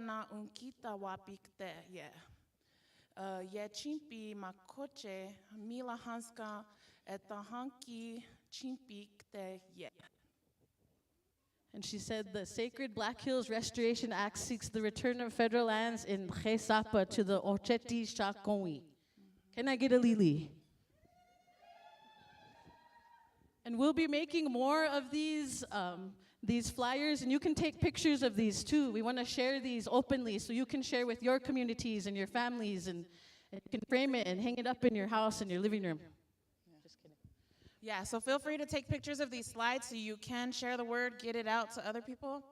lena unkita wapikte ye. Ye chimpi makoche mila hanska etahanki chimpikte ye. And she said the Sacred Black Hills Restoration Act seeks the return of federal lands in Khesapa to the Ocheti Shakonwi. Can I get a lili? And we'll be making more of these flyers, and you can take pictures of these too. We want to share these openly so you can share with your communities and your families, and you can frame it and hang it up in your house and your living room. Just kidding. Yeah, so feel free to take pictures of these slides so you can share the word, get it out to other people.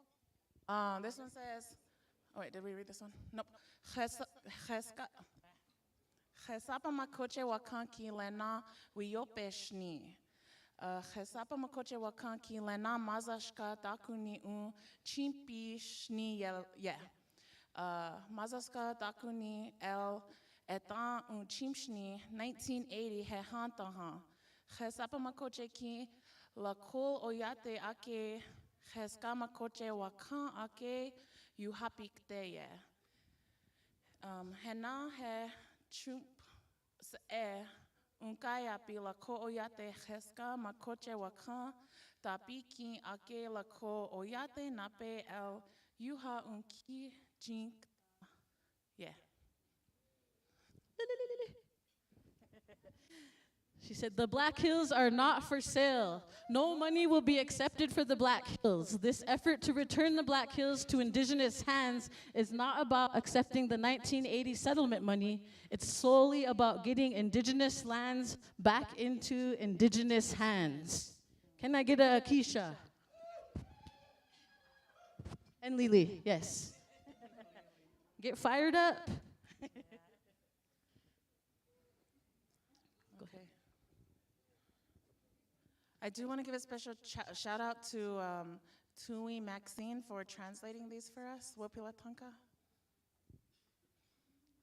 This one says, oh wait, did we read this one? Nope. Chesapa makoche wakanki lena wiyopeshni. Chesapa makoche wakanki lena mazashka dakuni chimpi shni ye. Mazaska dakuni el etan chimshni 1980 he hantahan. Chesapa makoche ki la kol oyate ake cheska makoche wakan ake yuhapikte ye. Hena he chump se unkaya pi la ko oyate cheska makoche wakan tapiki ake la ko oyate nape el yuha unki jink. Yeah. She said, the Black Hills are not for sale. No money will be accepted for the Black Hills. This effort to return the Black Hills to indigenous hands is not about accepting the 1980 settlement money. It's solely about getting indigenous lands back into indigenous hands. Can I get a Keisha? And Lily, yes. Get fired up. I do want to give a special shout out to Tui Maxine for translating these for us. Wopila Tanka.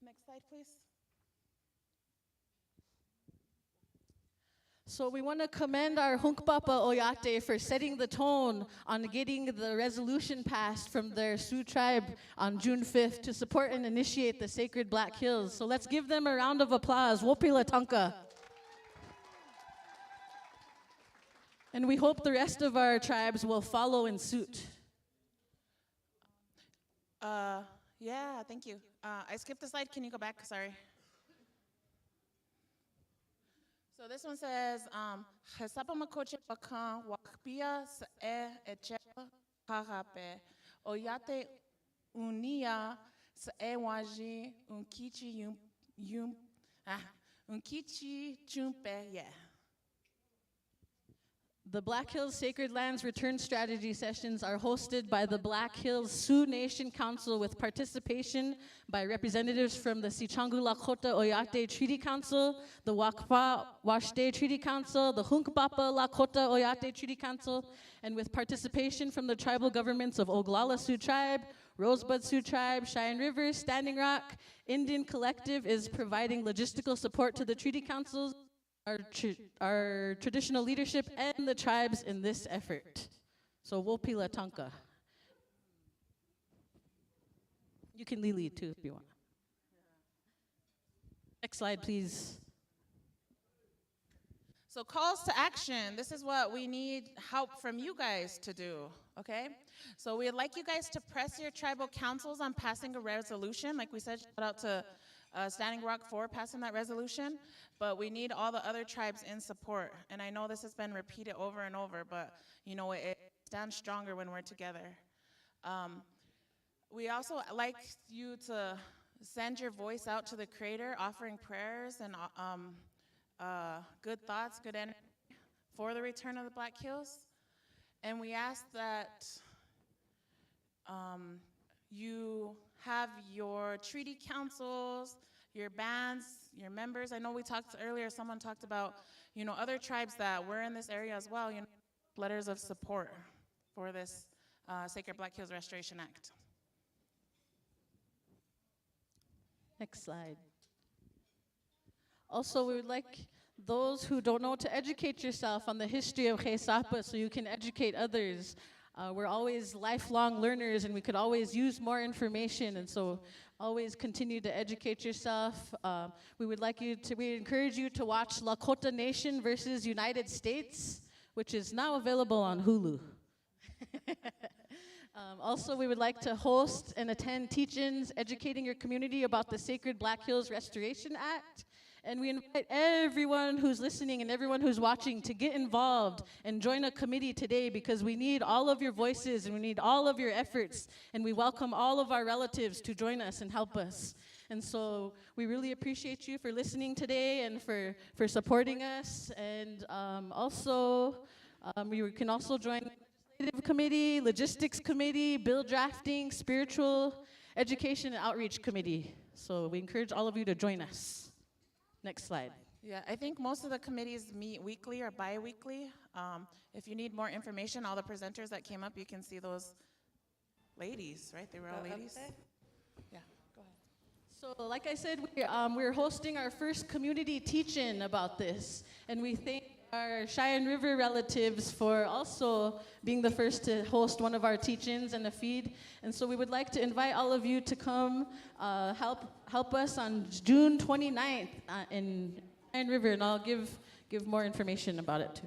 Next slide, please. So we want to commend our Hunkpapa Oyate for setting the tone on getting the resolution passed from their Sioux tribe on June 5th to support and initiate the Sacred Black Hills. So let's give them a round of applause. Wopila Tanka. And we hope the rest of our tribes will follow in suit. Yeah, thank you. I skipped a slide. Can you go back? Sorry. So this one says, Chesapa makoche bakan wakpia se eche karape oyate unia se waji unkichi unkichi chumpe yeah. The Black Hills Sacred Lands Return Strategy Sessions are hosted by the Black Hills Sioux Nation Council with participation by representatives from the Sichangu Lakota Oyate Treaty Council, the Wakpa Washte Treaty Council, the Hunkpapa Lakota Oyate Treaty Council, and with participation from the tribal governments of Oglala Sioux Tribe, Rosebud Sioux Tribe, Cheyenne River, Standing Rock. Indian Collective is providing logistical support to the treaty councils, our traditional leadership, and the tribes in this effort. So Wopila Tanka. You can Lili too if you want. Next slide, please. So calls to action. This is what we need help from you guys to do, okay? So we'd like you guys to press your tribal councils on passing a resolution. Like we said, shout out to Standing Rock for passing that resolution, but we need all the other tribes in support. And I know this has been repeated over and over, but you know, it stands stronger when we're together. We also like you to send your voice out to the Creator, offering prayers and good thoughts, good energy for the return of the Black Hills. And we ask that you have your treaty councils, your bands, your members. I know we talked earlier, someone talked about, you know, other tribes that were in this area as well, you know, letters of support for this Sacred Black Hills Restoration Act. Next slide. Also, we would like those who don't know to educate yourself on the history of Khesapa so you can educate others. We're always lifelong learners, and we could always use more information, and so always continue to educate yourself. We encourage you to watch Lakota Nation versus United States, which is now available on Hulu. Also, we would like to host and attend teach-ins educating your community about the Sacred Black Hills Restoration Act. And we invite everyone who's listening and everyone who's watching to get involved and join a committee today, because we need all of your voices and we need all of your efforts. And we welcome all of our relatives to join us and help us. And so we really appreciate you for listening today and for supporting us. And you can also join the legislative committee, logistics committee, bill drafting, spiritual education and outreach committee. So we encourage all of you to join us. Next slide. Yeah, I think most of the committees meet weekly or bi-weekly. If you need more information, all the presenters that came up, you can see those ladies, right? They were all ladies. Yeah, go ahead. So like I said, we're hosting our first community teach-in about this. And we thank our Cheyenne River relatives for also being the first to host one of our teach-ins and a feed. And so we would like to invite all of you to come help us on June 29th in Cheyenne River, and I'll give more information about it too.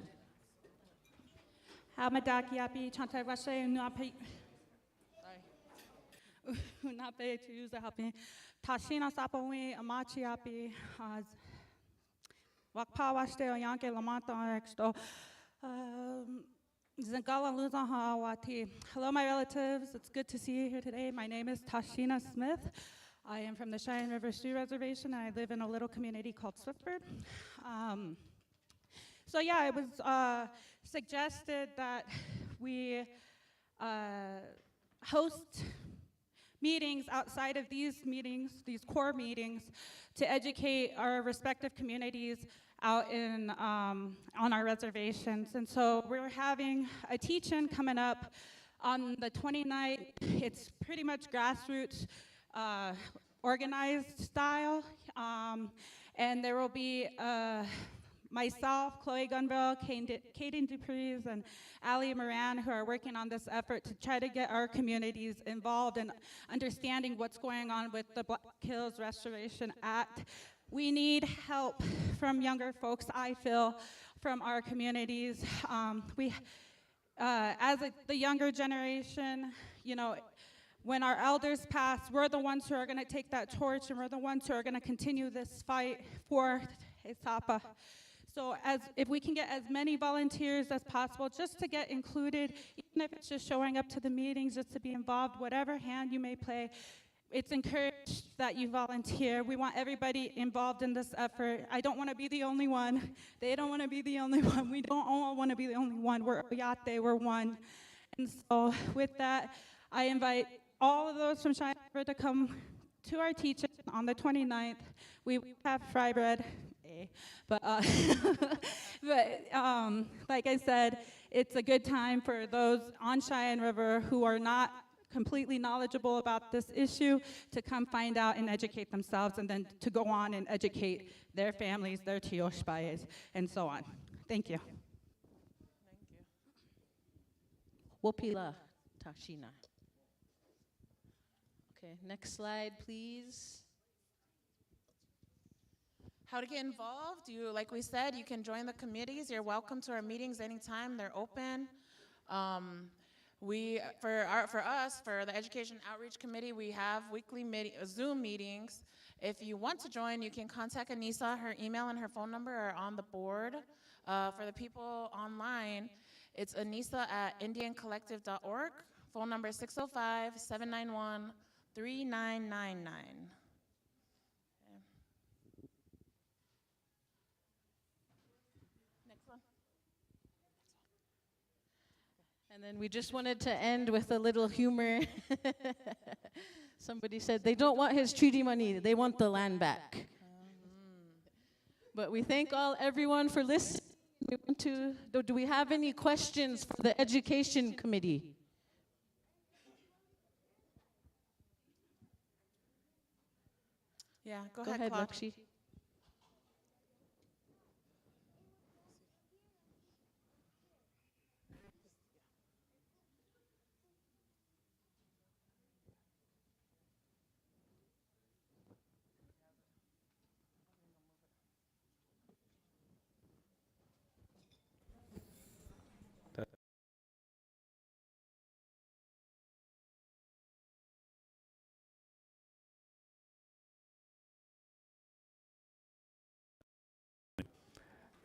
Tashina Sapawi, Amachiapi, Wakpawaste, Yanke Lamanta Exto, Zangala Luzaha Wati. Hello, my relatives. It's good to see you here today. My name is Tashina Smith. I am from the Cheyenne River Sioux Reservation, and I live in a little community called Swiftburg. So yeah, it was suggested that we host meetings outside of these meetings, these core meetings, to educate our respective communities out in on our reservations. And so we're having a teach-in coming up on the 29th. It's pretty much grassroots, organized style, and there will be myself, Chloe Gunville, Kaden Dupreez, and Ali Moran, who are working on this effort to try to get our communities involved in understanding what's going on with the Black Hills Restoration Act. We need help from younger folks, I feel, from our communities. The younger generation, you know, when our elders pass, we're the ones who are going to take that torch, and we're the ones who are going to continue this fight for Hesapa. So if we can get as many volunteers as possible, just to get included, even if it's just showing up to the meetings, just to be involved, whatever hand you may play, it's encouraged that you volunteer. We want everybody involved in this effort. I don't want to be the only one. They don't want to be the only one. We don't all want to be the only one. We're Oyate, we're one. And so with that, I invite all of those from Cheyenne River to come to our teach-in on the 29th. We have fry bread. But like I said, it's a good time for those on Cheyenne River who are not completely knowledgeable about this issue to come find out and educate themselves, and then to go on and educate their families, their tioshpayes, and so on. Thank you. Wopila Tashina. Okay, next slide, please. How to get involved? Like we said, you can join the committees. You're welcome to our meetings anytime. They're open. For the Education Outreach Committee, we have weekly Zoom meetings. If you want to join, you can contact Anissa. Her email and her phone number are on the board. For the people online, it's anissa@indiancollective.org. Phone number 605-791-3999. And then we just wanted to end with a little humor. Somebody said they don't want his treaty money, they want the land back. But we thank everyone for listening. Do we have any questions for the Education Committee? Yeah, go ahead, Claude. Lakshi.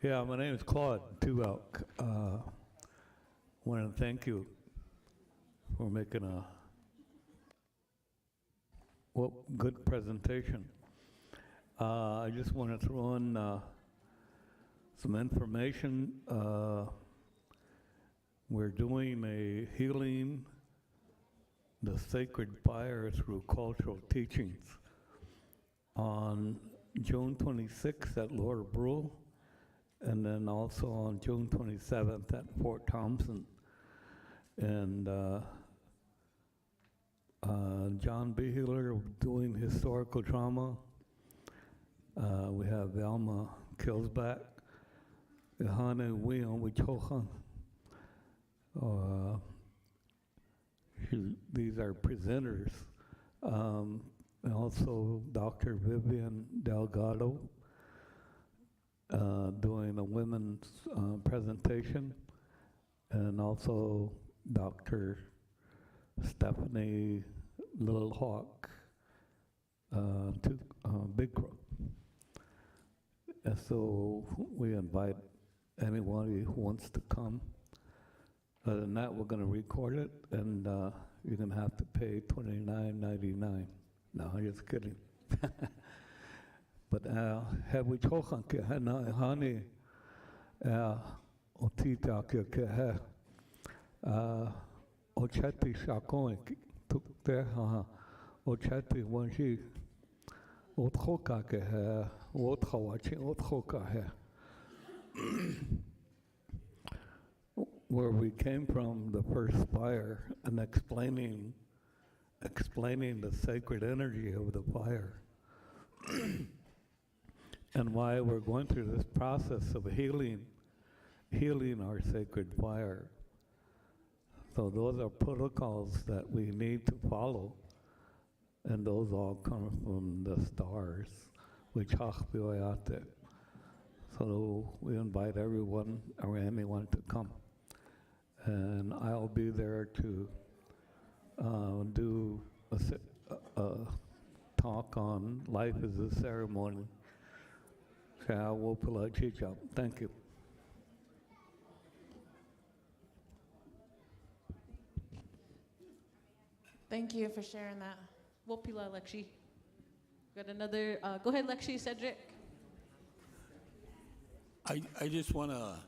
Yeah, my name is Claude Tuvok. Want to thank you for making a good presentation. I just want to throw in some information. We're doing a healing the sacred fire through cultural teachings on June 26th at Laura Brule, and then also on June 27th at Fort Thompson. And John B. Healer doing historical drama. We have Velma Killsback, Johanna William Wichocha. These are presenters. And also Dr. Vivian Delgado doing a women's presentation, and also Dr. Stephanie Little Hawk, Big Crow. And so we invite anyone who wants to come. Other than that, we're going to record it, and you're going to have to pay $29.99. No, I'm just kidding. But have we talking ke hani otita ke ochati shakon tuk te ochati wanshi othoka ke othawachi othoka where we came from, the first fire, and explaining the sacred energy of the fire and why we're going through this process of healing our sacred fire. So those are protocols that we need to follow, and those all come from the stars, which Hachbioyate. So we invite everyone or anyone to come. And I'll be there to do a talk on life as a ceremony. Thank you. Thank you for sharing that. Wopila Lekshi. Got another, go ahead Lekshi, Cedric. I just want to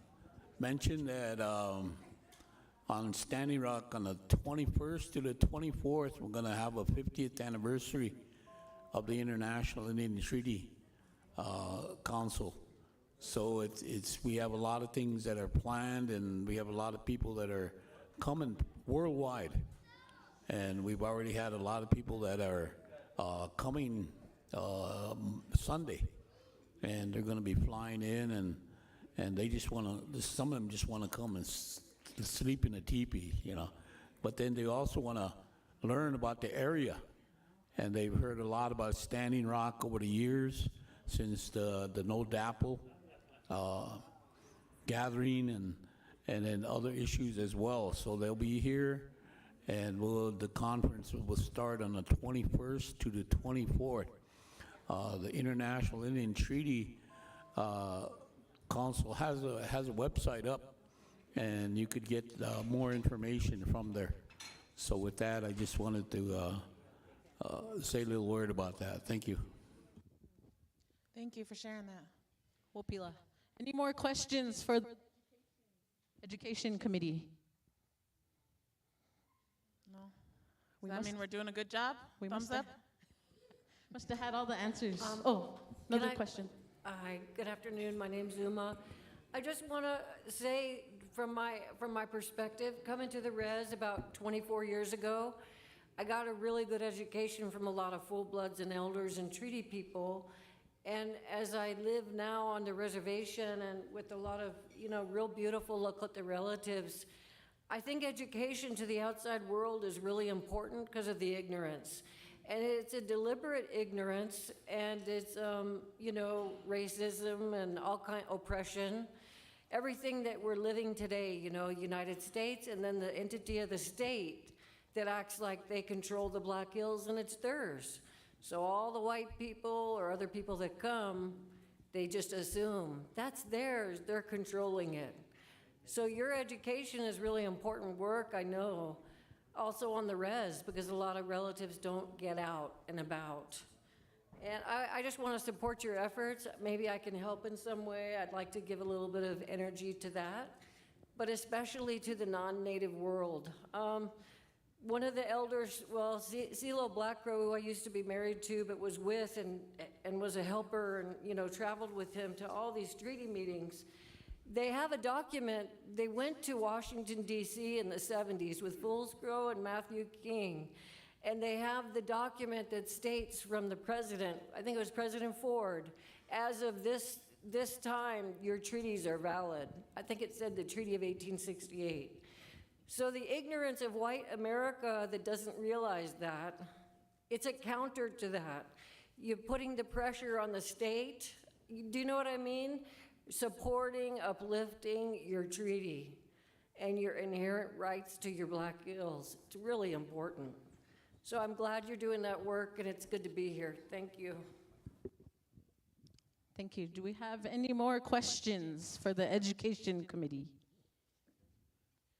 mention that on Standing Rock on the 21st to the 24th, we're going to have a 50th anniversary of the International Indian Treaty Council. So we have a lot of things that are planned, and we have a lot of people that are coming worldwide. And we've already had a lot of people that are coming Sunday, and they're going to be flying in, and they just want to, some of them just want to come and sleep in a teepee, but then they also want to learn about the area, and they've heard a lot about Standing Rock over the years since the No Dapple gathering and then other issues as well. So they'll be here, and the conference will start on the 21st to the 24th. The International Indian Treaty Council has a website up, and you could get more information from there. So with that, I just wanted to say a little word about that. Thank you. Thank you for sharing that. Wopila. Any more questions for the Education Committee? No? Does that mean we're doing a good job? We Thumbs must up? Must have had all the answers. Can Another I- question. Hi, good afternoon. My name's Uma. I just want to say, from my perspective, coming to the res about 24 years ago, I got a really good education from a lot of full-bloods and elders and treaty people. And as I live now on the reservation and with a lot of, real beautiful Lakota relatives, I think education to the outside world is really important because of the ignorance. And it's a deliberate ignorance, and it's, racism and all kind of oppression. Everything that we're living today, United States, and then the entity of the state that acts like they control the Black Hills and it's theirs. So all the white people or other people that come, They just assume that's theirs, they're controlling it. So your education is really important work, I know, also on the res, because a lot of relatives don't get out and about. And I just want to support your efforts. Maybe I can help in some way. I'd like to give a little bit of energy to that, but especially to the non-native world. One of the elders, well, CeeLo Blackcrow, who I used to be married to, but was with and was a helper and, you know, traveled with him to all these treaty meetings. They have a document. They went to Washington, D.C. in the 70s with Foolsgrove and Matthew King. And they have the document that states from the president, I think it was President Ford, as of this time, your treaties are valid. I think it said the Treaty of 1868. So the ignorance of white America that doesn't realize that, it's a counter to that. You're putting the pressure on the state. Do you know what I mean? Supporting, uplifting your treaty and your inherent rights to your Black Hills. It's really important. So I'm glad you're doing that work, and it's good to be here. Thank you. Thank you. Do we have any more questions for the Education Committee?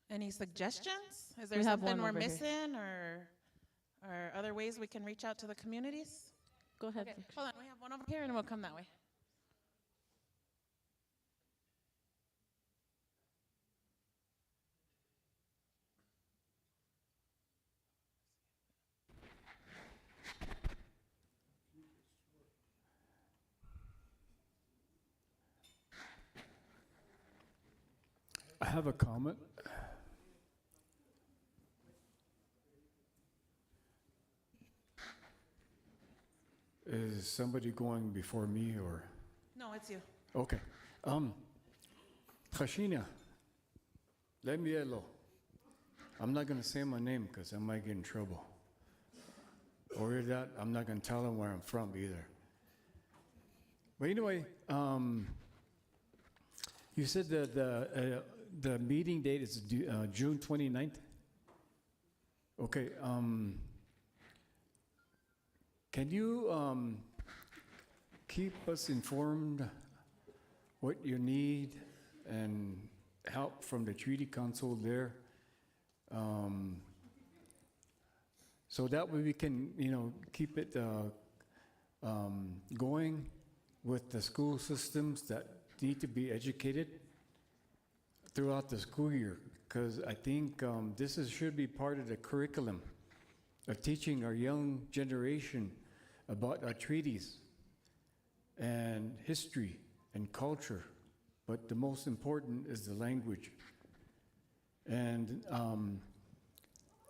Any suggestions? Is there We have something one we're over here. missing, or other ways we can reach out to the communities? Go ahead. Okay, hold on. We have one over here, and we'll come that way. I have a comment. Is somebody going before me or? No, it's you. Okay. Khashina, let me alone. I'm not going to say my name because I might get in trouble. Or that, I'm not going to tell them where I'm from either. But anyway, you said that the meeting date is June 29th? Okay. Can you keep us informed what you need and help from the Treaty Council there? So that way we can, you know, keep it going with the school systems that need to be educated throughout the school year, because I think should be part of the curriculum of teaching our young generation about our treaties and history and culture, but the most important is the language. And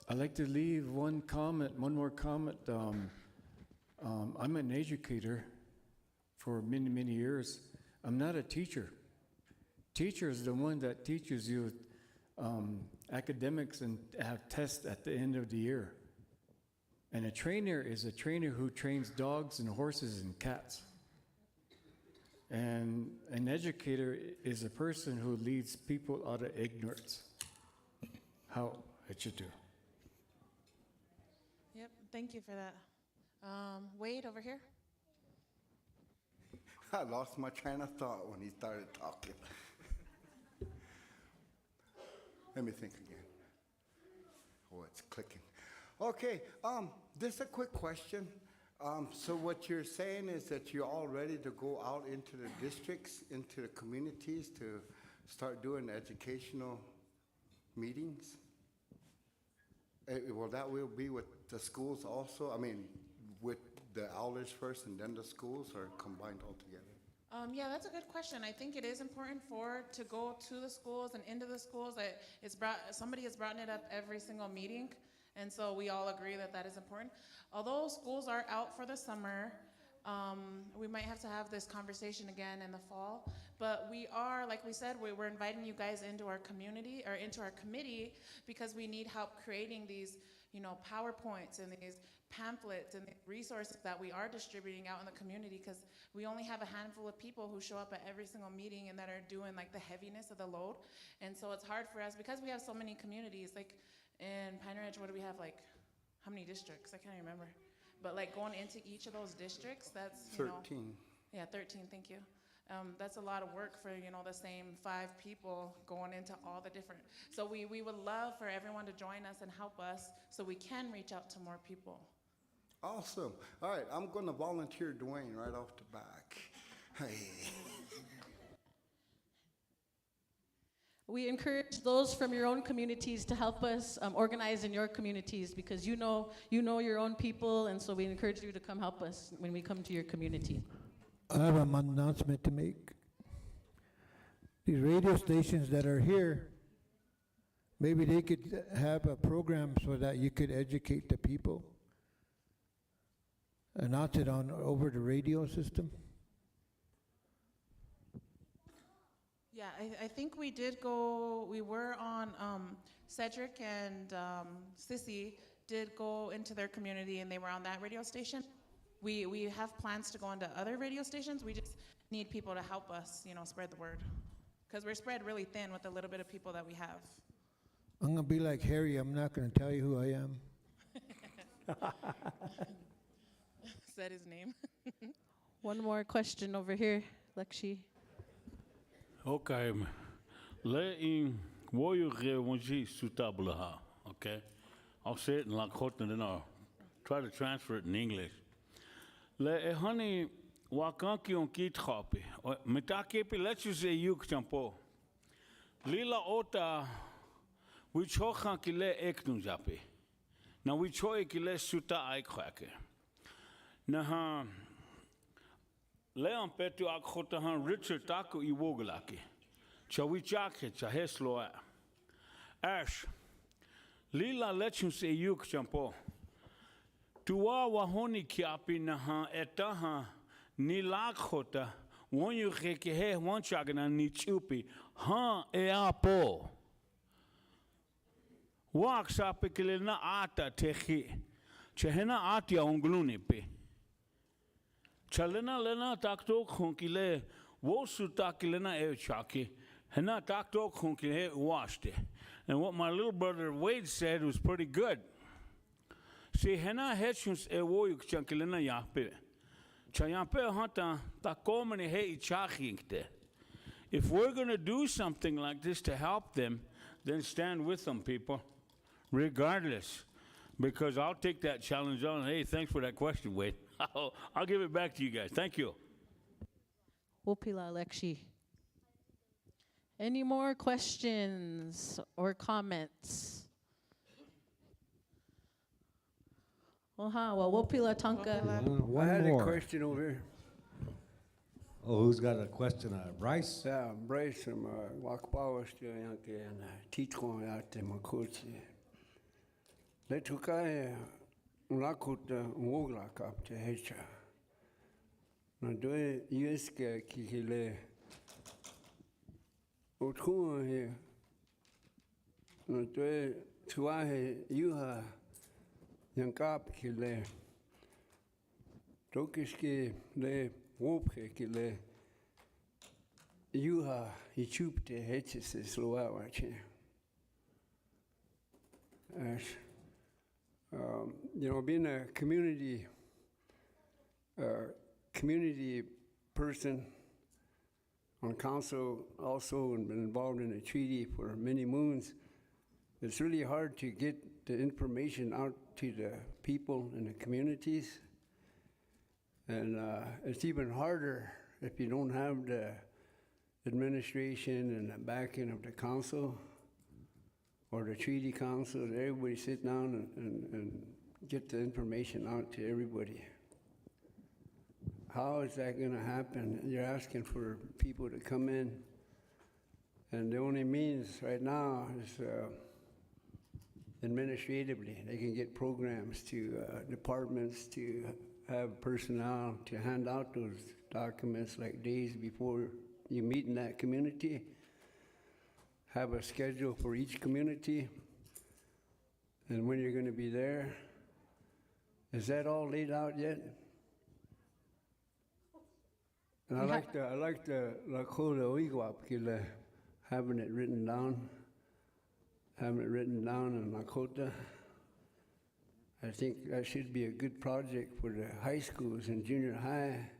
I'd like to leave one more comment. I'm an educator for many, many years. I'm not a teacher. Teacher is the one that teaches you academics and have tests at the end of the year. And a trainer is a trainer who trains dogs and horses and cats. And an educator is a person who leads people out of ignorance. How it should do. Yep, thank you for that. Wade, over here. I lost my train of thought when he started talking. Let me think again. Oh, it's clicking. Okay, just a quick question. So what you're saying is that you're all ready to go out into the districts, into the communities to start doing educational meetings? Well, that will be with the schools also? I mean, with the elders first and then the schools, or combined all together? Yeah, that's a good question. I think it is important to go to the schools and into the schools. Somebody has brought it up every single meeting, and so we all agree that that is important. Although schools are out for the summer, we might have to have this conversation again in the fall. But we are, like we said, we're inviting you guys into our community or into our committee because we need help creating these, PowerPoints and these pamphlets and the resources that we are distributing out in the community, because we only have a handful of people who show up at every single meeting and that are doing like the heaviness of the load. And so it's hard for us because we have so many communities. Like in Pine Ridge, what do we have? Like how many districts? I can't remember. But like going into each of those districts, that's 13. Yeah, 13, thank you. That's a lot of work for, the same 5 people going into all the different. So we would love for everyone to join us and help us so we can reach out to more people. Awesome. All right, I'm going to volunteer Dwayne right off the back. Hey. We encourage those from your own communities to help us organize in your communities because you know your own people, and so we encourage you to come help us when we come to your community. I have an announcement to make. These radio stations that are here, maybe they could have a program so that you could educate the people. Announce it on over the radio system. Yeah, I think we did go, we were on, Cedric and Sissy did go into their community and they were on that radio station. We have plans to go into other radio stations. We just need people to help us, spread the word. Because we're spread really thin with the little bit of people that we have. I'm going to be like Harry. I'm not going to tell you who I am. Said his name. One more question over here, Lakshi. Okay. Le'ing woyu ge sutablaha. Okay. I'll say it in Lakota and then I'll try to transfer it in English. Le honey wakanki on kit copy. Mitakepi let's you say yuk champo. Lila ota we chokan ki le eknu japi. Now we choy ki le suta aikwake. Nah Leon petu akota han Richard taku iwogalaki. Chawichake chahesloa. Ash. Lila let you say yuk champo. Tua wahoni kiapi naha etaha ni Lakota won you ke he one chagana ni chupi ha eapo wak sape kilena ata tehi chehena atia ongluni pe chalena lena takto khonkile wo sutakilena e chaki hena takto khonkile washed. And what my little brother Wade said was pretty good. See, hena hechus e woyuk chankilena yape. Chayape hata takomene he ichachingte. If we're going to do something like this to help them, then stand with them, people, regardless. Because I'll take that challenge on. Hey, thanks for that question, Wade. I'll give it back to you guys. Thank you. Wopila Lakshi. Any more questions or comments? Well, Wopila Tonka. I One had more. a question over here. Oh, who's got a question? Bryce? Yeah, Bryce from Wakpawa still out there and Titron out there, my coach. Letukai Lakota Woglak up to Hecha. Na doe Yuska Kikile Otkuma here. Na doe Tuahe Yuha Yankap Kile Tokiski Le Wopke Kile Yuha Ichupte Hetches Slowache. Being a community person on council also and been involved in a treaty for many moons, it's really hard to get the information out to the people in the communities. And it's even harder if you don't have the administration and the backing of the council or the treaty council, that everybody sit down and get the information out to everybody. How is that going to happen? You're asking for people to come in, and the only means right now is administratively. They can get programs to departments to have personnel to hand out those documents like days before you meet in that community. Have a schedule for each community and when you're going to be there. Is that all laid out yet? And I like the Lakota Oigwap having it written down in Lakota. I think that should be a good project for the high schools and junior high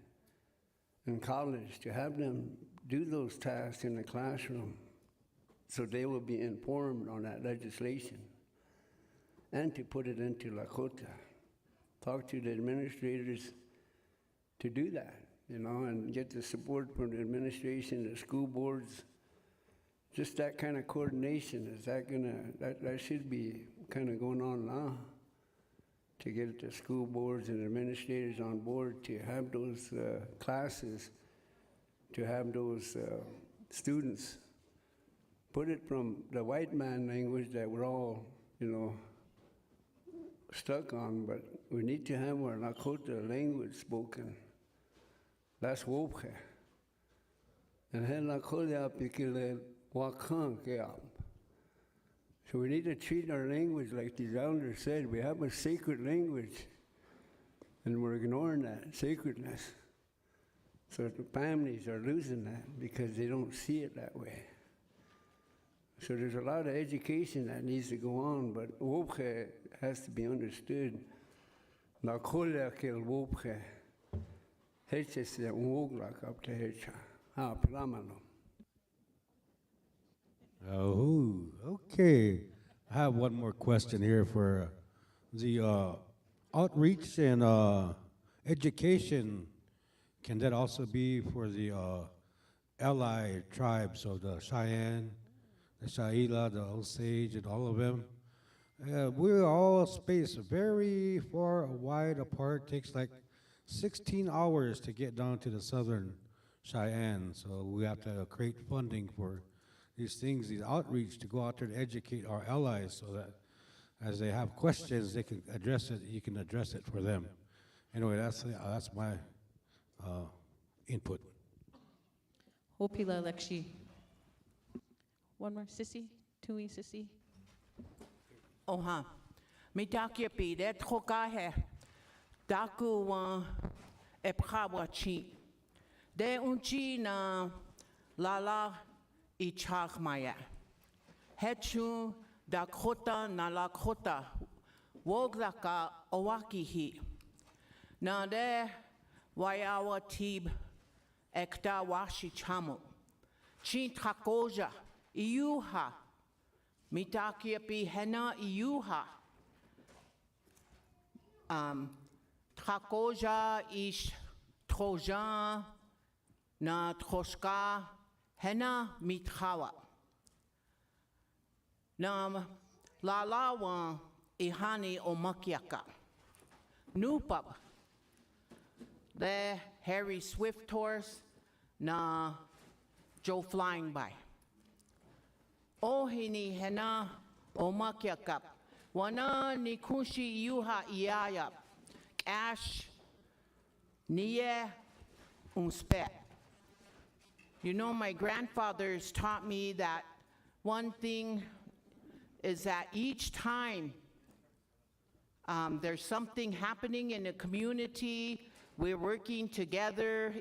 in college, to have them do those tasks in the classroom so they will be informed on that legislation, and to put it into Lakota. Talk to the administrators to do that, and get the support from the administration, the school boards. Just that kind of coordination, that should be kind of going on now, to get the school boards and administrators on board to have those classes, to have those students put it from the white man language that we're all, stuck on, but we need to have our Lakota language spoken. That's Wopke. And then Lakota pikile Wakan Keap. So we need to treat our language like the elders said. We have a sacred language, and we're ignoring that sacredness. So the families are losing that because they don't see it that way. So there's a lot of education that needs to go on, but Wopke has to be understood. Lakota kel Wopke. Heche se Woglak up to Hecha. Plamano. Oh, okay. I have one more question here for the outreach and education. Can that also be for the ally tribes of the Cheyenne, the Shaila, the Osage, and all of them? We're all spaced very far wide apart. Takes like 16 hours to get down to the southern Cheyenne. So we have to create funding for these things, these outreach, to go out there and educate our allies so that as they have questions, they can address it, you can address it for them. Anyway, that's my input. Hopila Lekshi. One more, Sissy, Tui, Sissy. Oha. Mitakia pi de troka he. Daku wa epkawachi. De unchi na lala I chakmaya. Hechu Dakota na Lakota. Woglaka owakihi. Na de wayawa tib ekta washi chamu. Chin takoja iuha. Mitakia pi hena iuha. Takoja ish trojan na troshka hena mithawa. Nam lalawa ihani omakiaka. Nupap. The Harry Swift horse na Joe flying by. Ohini hena omakiaka. Wana nikushi yuha iaya. Ash niye unspet. You know, my grandfathers taught me that one thing is that each time there's something happening in a community, we're working together.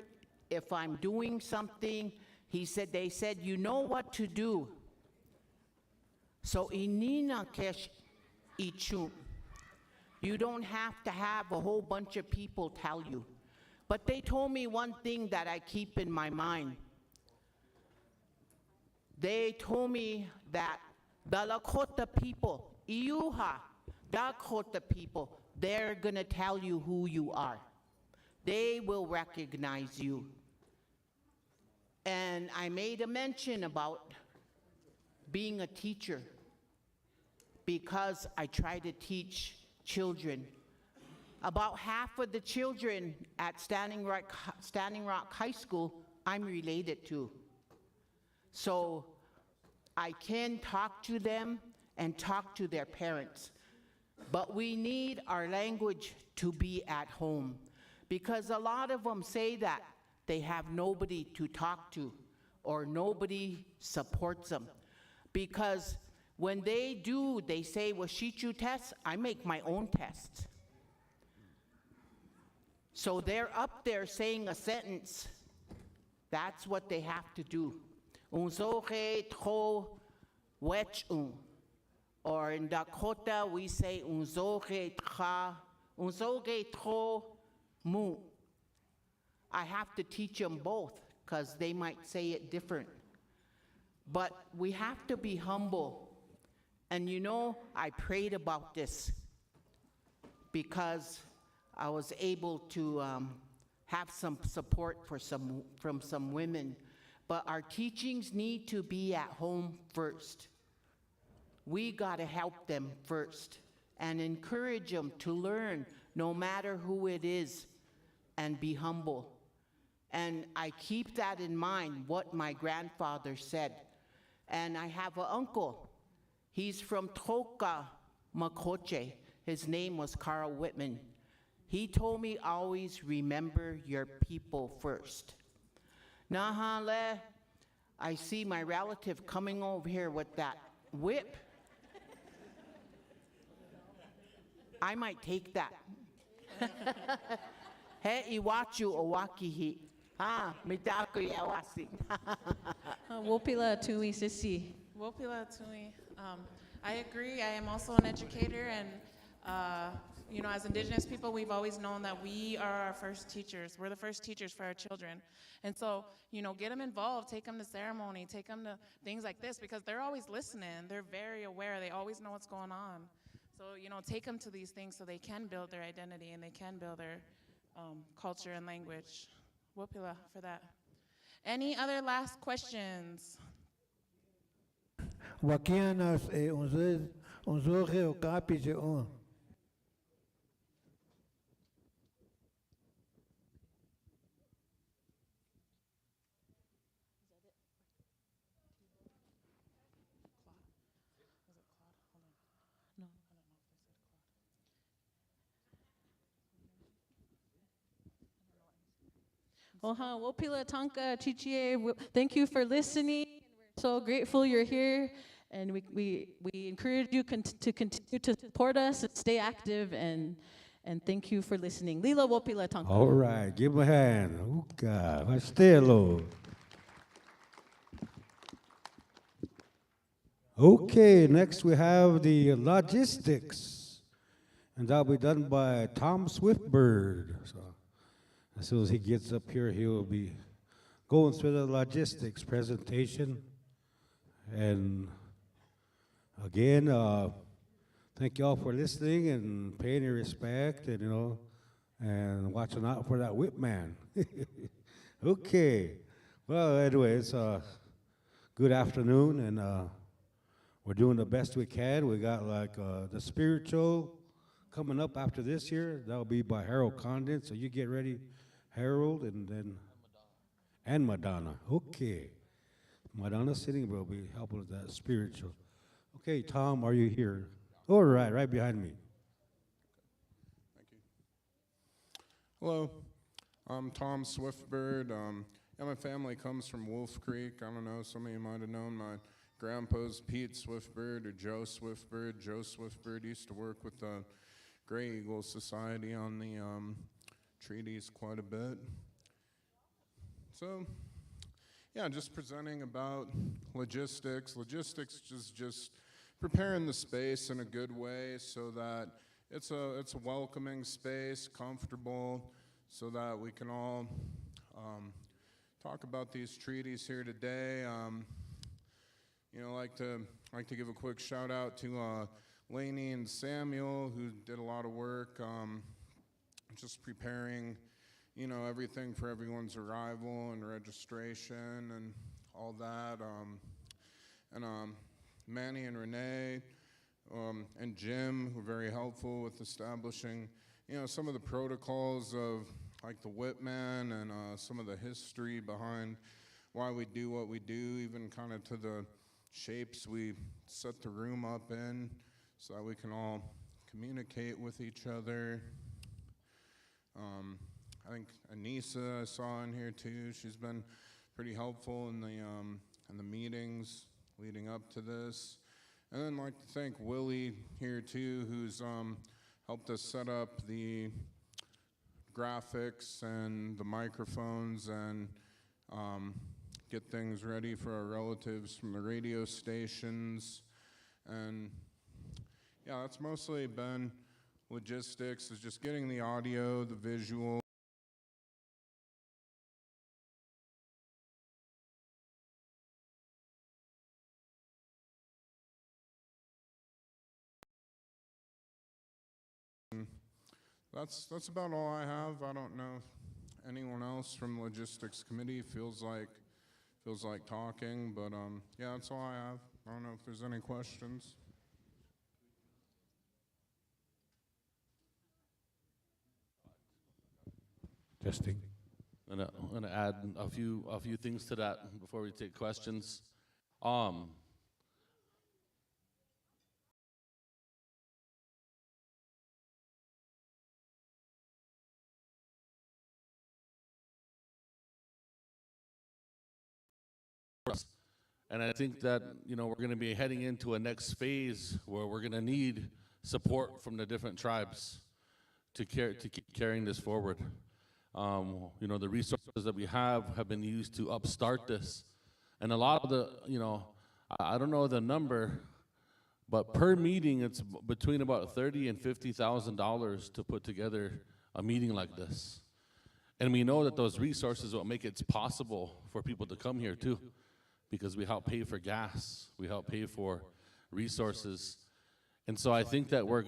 If I'm doing something, they said, you know what to do. So inina kesh ichum. You don't have to have a whole bunch of people tell you. But they told me one thing that I keep in my mind. They told me that the Lakota people, Iuha, Dakota people, they're gonna tell you who you are. They will recognize you. And I made a mention about being a teacher because I try to teach children. About half of the children at Standing Rock High School, I'm related to. So I can talk to them and talk to their parents. But we need our language to be at home, because a lot of them say that they have nobody to talk to or nobody supports them. Because when they do, they say, Washichu tests, I make my own tests. So they're up there saying a sentence. That's what they have to do. Unzoge tro wechun. Or in Dakota, we say unzoge tro mu. I have to teach them both because they might say it different. But we have to be humble. And you know, I prayed about this because I was able to have some support from some women. But our teachings need to be at home first. We got to help them first and encourage them to learn no matter who it is and be humble. And I keep that in mind, what my grandfather said. And I have an uncle. He's from Troka, Makoche. His name was Carl Whitman. He told me always remember your people first. Nahale, I see my relative coming over here with that whip. I might take that. He iwachu owakihi. Ah, mitako yawasi. Wopila tui sisi. Wopila Tui. I agree. I am also an educator, and you know, as Indigenous people, we've always known that we are our first teachers. We're the first teachers for our children, and so you know, get them involved, take them to ceremony, take them to things like this because they're always listening. They're very aware. They always know what's going on. So you know, take them to these things so they can build their identity and they can build their culture and language. Wopila for that. Any other last questions? Wakianas onze o kapi je on. Oha, Wopila Tanka, Chichie, thank you for listening. We're so grateful you're here. And we encourage you to continue to support us and stay active. And thank you for listening. Lila Wopila Tanka. All right, give him a hand. Oh, God, Estelo. Okay, next we have the logistics. And that'll be done by Tom Swiftbird. So as soon as he gets up here, he will be going through the logistics presentation. And again, thank you all for listening and paying your respect and, you know, and watching out for that whip man. Okay. Well, anyway, it's a good afternoon, and we're doing the best we can. We got like the spiritual coming up after this year. That'll be by Harold Condon, so you get ready, Harold, and then and Madonna. Okay. Madonna Sitting will be helping with that spiritual. Okay, Tom, are you here? All right, right behind me. Thank you. Hello, I'm Tom Swiftbird. My family comes from Wolf Creek. I don't know, some of you might have known my grandpa's Pete Swiftbird or Joe Swiftbird. Joe Swiftbird used to work with the Gray Eagle Society on the treaties quite a bit. So, yeah, just presenting about logistics. Logistics is just preparing the space in a good way so that it's a welcoming space, comfortable, so that we can all talk about these treaties here today. You know, like to give a quick shout out to Lainey and Samuel, who did a lot of work just preparing, you know, everything for everyone's arrival and registration and all that. And Manny and Renee and Jim were very helpful with establishing, you know, some of the protocols of like the Whitman and some of the history behind why we do what we do, even kind of to the shapes we set the room up in so that we can all communicate with each other. I think Anissa I saw in here too. She's been pretty helpful in the meetings leading up to this. And then I'd like to thank Willie here too, who's helped us set up the graphics and the microphones and get things ready for our relatives from the radio stations. And yeah, that's mostly been logistics, is just getting the audio, the visual, that's about all I have. I don't know if anyone else from the logistics committee feels like talking, but yeah, that's all I have. I don't know if there's any questions. Testing. I'm gonna add a few things to that before we take questions. Um, and I think that we're gonna be heading into a next phase where we're gonna need support from the different tribes to keep carrying this forward. The resources that we have been used to upstart this, and a lot of the I don't know the number, but per meeting it's between about $30,000 and $50,000 to put together a meeting like this. And we know that those resources will make it possible for people to come here too, because we help pay for gas, we help pay for resources. And so I think that we're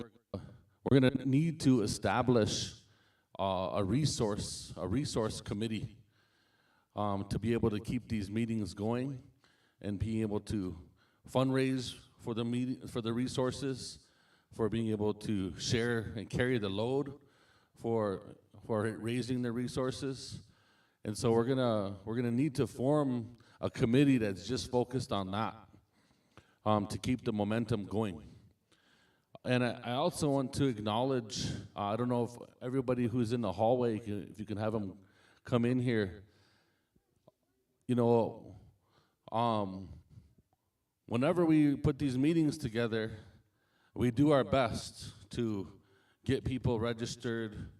going to need to establish a resource committee to be able to keep these meetings going and be able to fundraise for the resources, for being able to share and carry the load for raising the resources. And so we're gonna need to form a committee that's just focused on that, to keep the momentum going. And I also want to acknowledge, I don't know if everybody who's in the hallway, if you can have them come in here. Whenever we put these meetings together, we do our best to get people registered,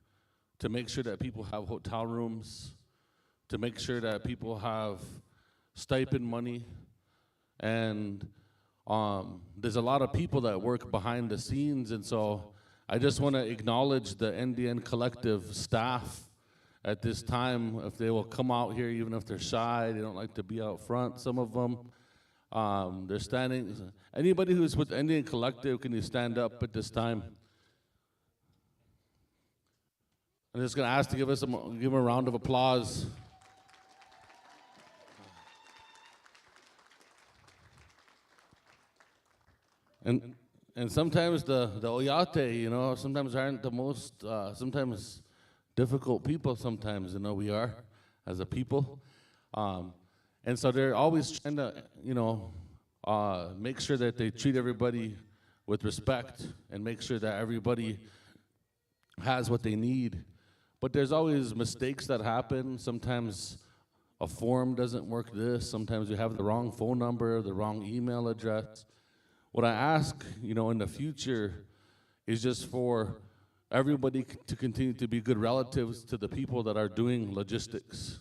to make sure that people have hotel rooms, to make sure that people have stipend money. And there's a lot of people that work behind the scenes, and so I just want to acknowledge the NDN Collective staff at this time. If they will come out here, even if they're shy, they don't like to be out front, some of them. They're standing. Anybody who's with NDN Collective, can you stand up at this time? I'm just going to ask to give them a round of applause. And sometimes the Oyate, sometimes aren't the most, sometimes difficult people sometimes, we are as a people. And so they're always trying to, make sure that they treat everybody with respect and make sure that everybody has what they need. But there's always mistakes that happen. Sometimes a form doesn't work sometimes you have the wrong phone number, the wrong email address. What I ask, in the future is just for everybody to continue to be good relatives to the people that are doing logistics,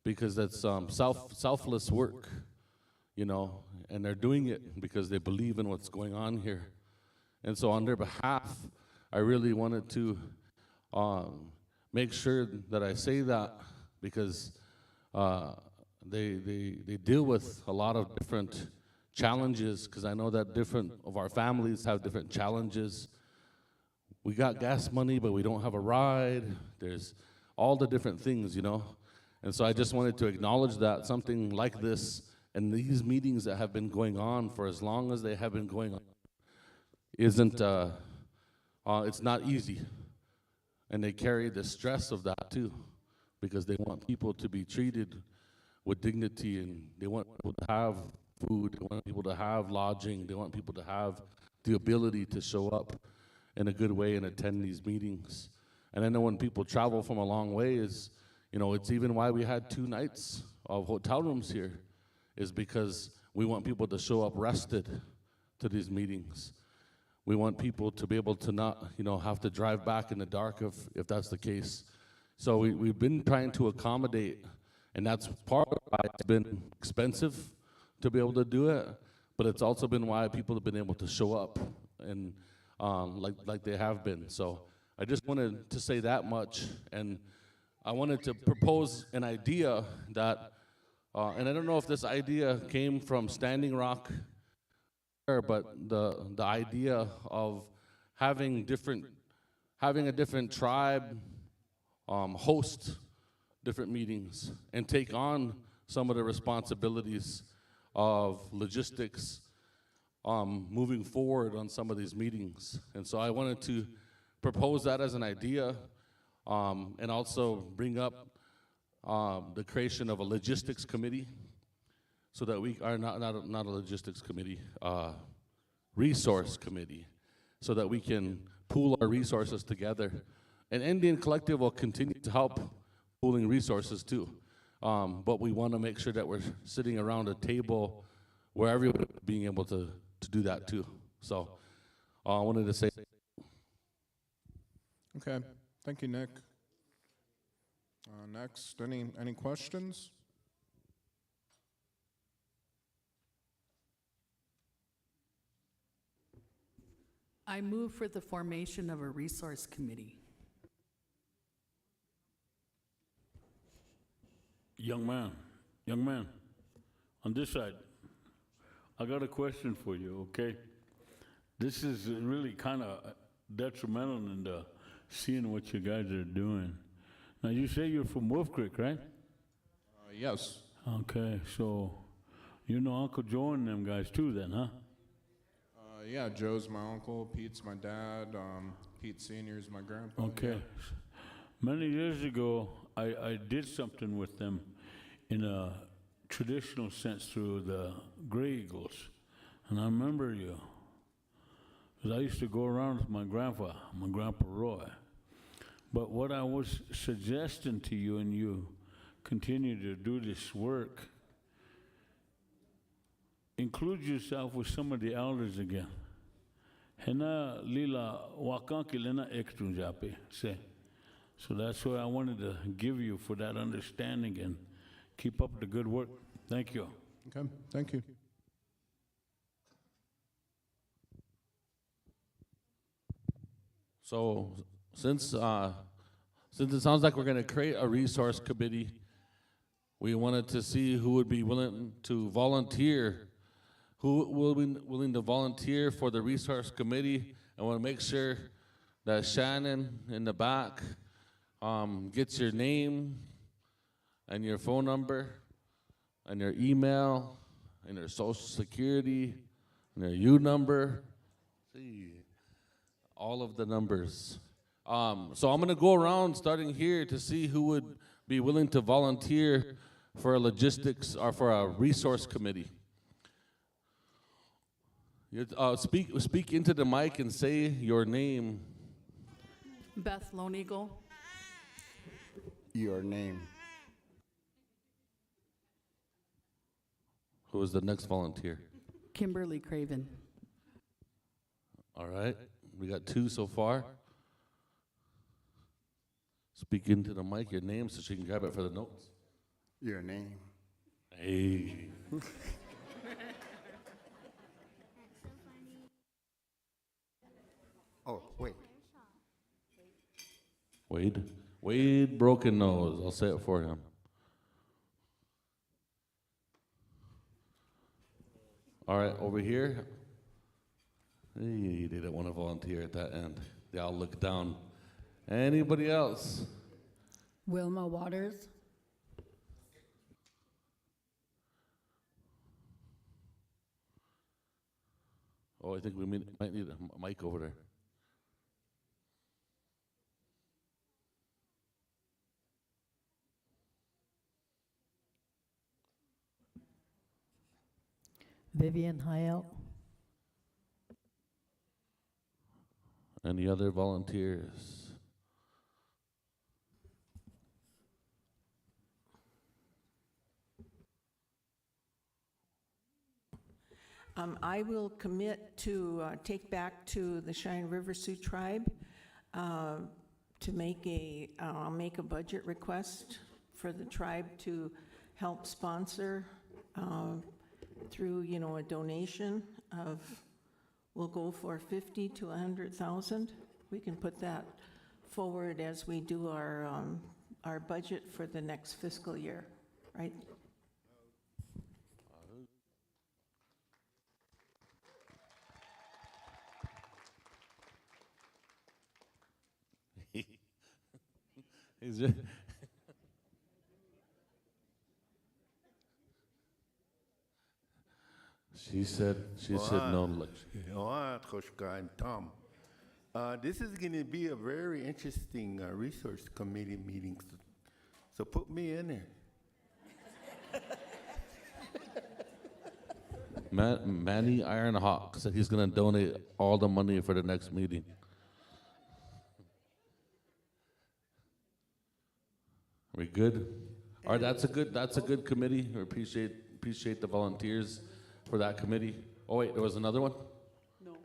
because that's selfless work, and they're doing it because they believe in what's going on here. And so on their behalf, I really wanted to make sure that I say that, because they deal with a lot of different challenges, because I know that different of our families have different challenges. We got gas money, but we don't have a ride. There's all the different things, And so I just wanted to acknowledge that something like this and these meetings that have been going on for as long as they have been going on isn't, it's not easy. And they carry the stress of that too, because they want people to be treated with dignity, and they want people to have food, they want people to have lodging, they want people to have the ability to show up in a good way and attend these meetings. And I know when people travel from a long way, it's even why we had 2 nights of hotel rooms here, is because we want people to show up rested to these meetings. We want people to be able to not, have to drive back in the dark if that's the case. So we've been trying to accommodate, and that's part of why it's been expensive to be able to do it, but it's also been why people have been able to show up and like they have been. So I just wanted to say that much, and I wanted to propose an idea that, and I don't know if this idea came from Standing Rock, but the idea of having having a different tribe host different meetings and take on some of the responsibilities of logistics moving forward on some of these meetings. And so I wanted to propose that as an idea and also bring up the creation of a logistics committee so that we are not a logistics committee, resource committee, so that we can pool our resources together. And Indian Collective will continue to help pooling resources too. But we want to make sure that we're sitting around a table where everyone being able to do that too. So I wanted to say. Okay, thank you, Nick. Next, any questions? I move for the formation of a resource committee. Young man, on this side, I got a question for you, okay? This is really kind of detrimental in the seeing what you guys are doing. Now, you say you're from Wolf Creek, right? Yes. Okay, so you know Uncle Joe and them guys too then, huh? Yeah, Joe's my uncle, Pete's my dad, Pete Sr.'s my grandpa. Okay. Yeah. Many years ago, I did something with them in a traditional sense through the Gray Eagles. And I remember you. Because I used to go around with my grandpa Roy. But what I was suggesting to you, and you continue to do this work, include yourself with some of the elders again. Hena lila wakanki lena ektunjape say. So that's what I wanted to give you for that understanding, and keep up the good work. Thank you. Okay, thank you. So since it sounds like we're going to create a resource committee, we wanted to see who would be willing to volunteer. Who will be willing to volunteer for the resource committee? I want to make sure that Shannon in the back gets your name and your phone number and your email and your social security and your U number. See, all of the numbers. So I'm going to go around starting here to see who would be willing to volunteer for a logistics or for a resource committee. Speak into the mic and say your name. Beth Lone Eagle. Your name. Who is the next volunteer? Kimberly Craven. All right, we got 2 so far. Speak into the mic your name so she can grab it for the notes. Your name. Hey. Oh, wait. Wade Broken Nose. I'll say it for him. All right, over here. Hey, they don't want to volunteer at that end. They all look down. Anybody else? Wilma Waters. Oh, I think we might need a mic over there. Vivian Hyatt. Any other volunteers? I will commit to take back to the Cheyenne River Sioux Tribe to make I'll make a budget request for the tribe to help sponsor through, a donation of, we'll go for 50 to 100,000. We can put that forward as we do our budget for the next fiscal year, right? She said no election. All right, Koshka and Tom. This is going to be a very interesting resource committee meeting, so put me in there. Manny Ironhawk said he's going to donate all the money for the next meeting. Are we good? All right, that's a good committee. We appreciate the volunteers for that committee. Oh wait, there was another one? No.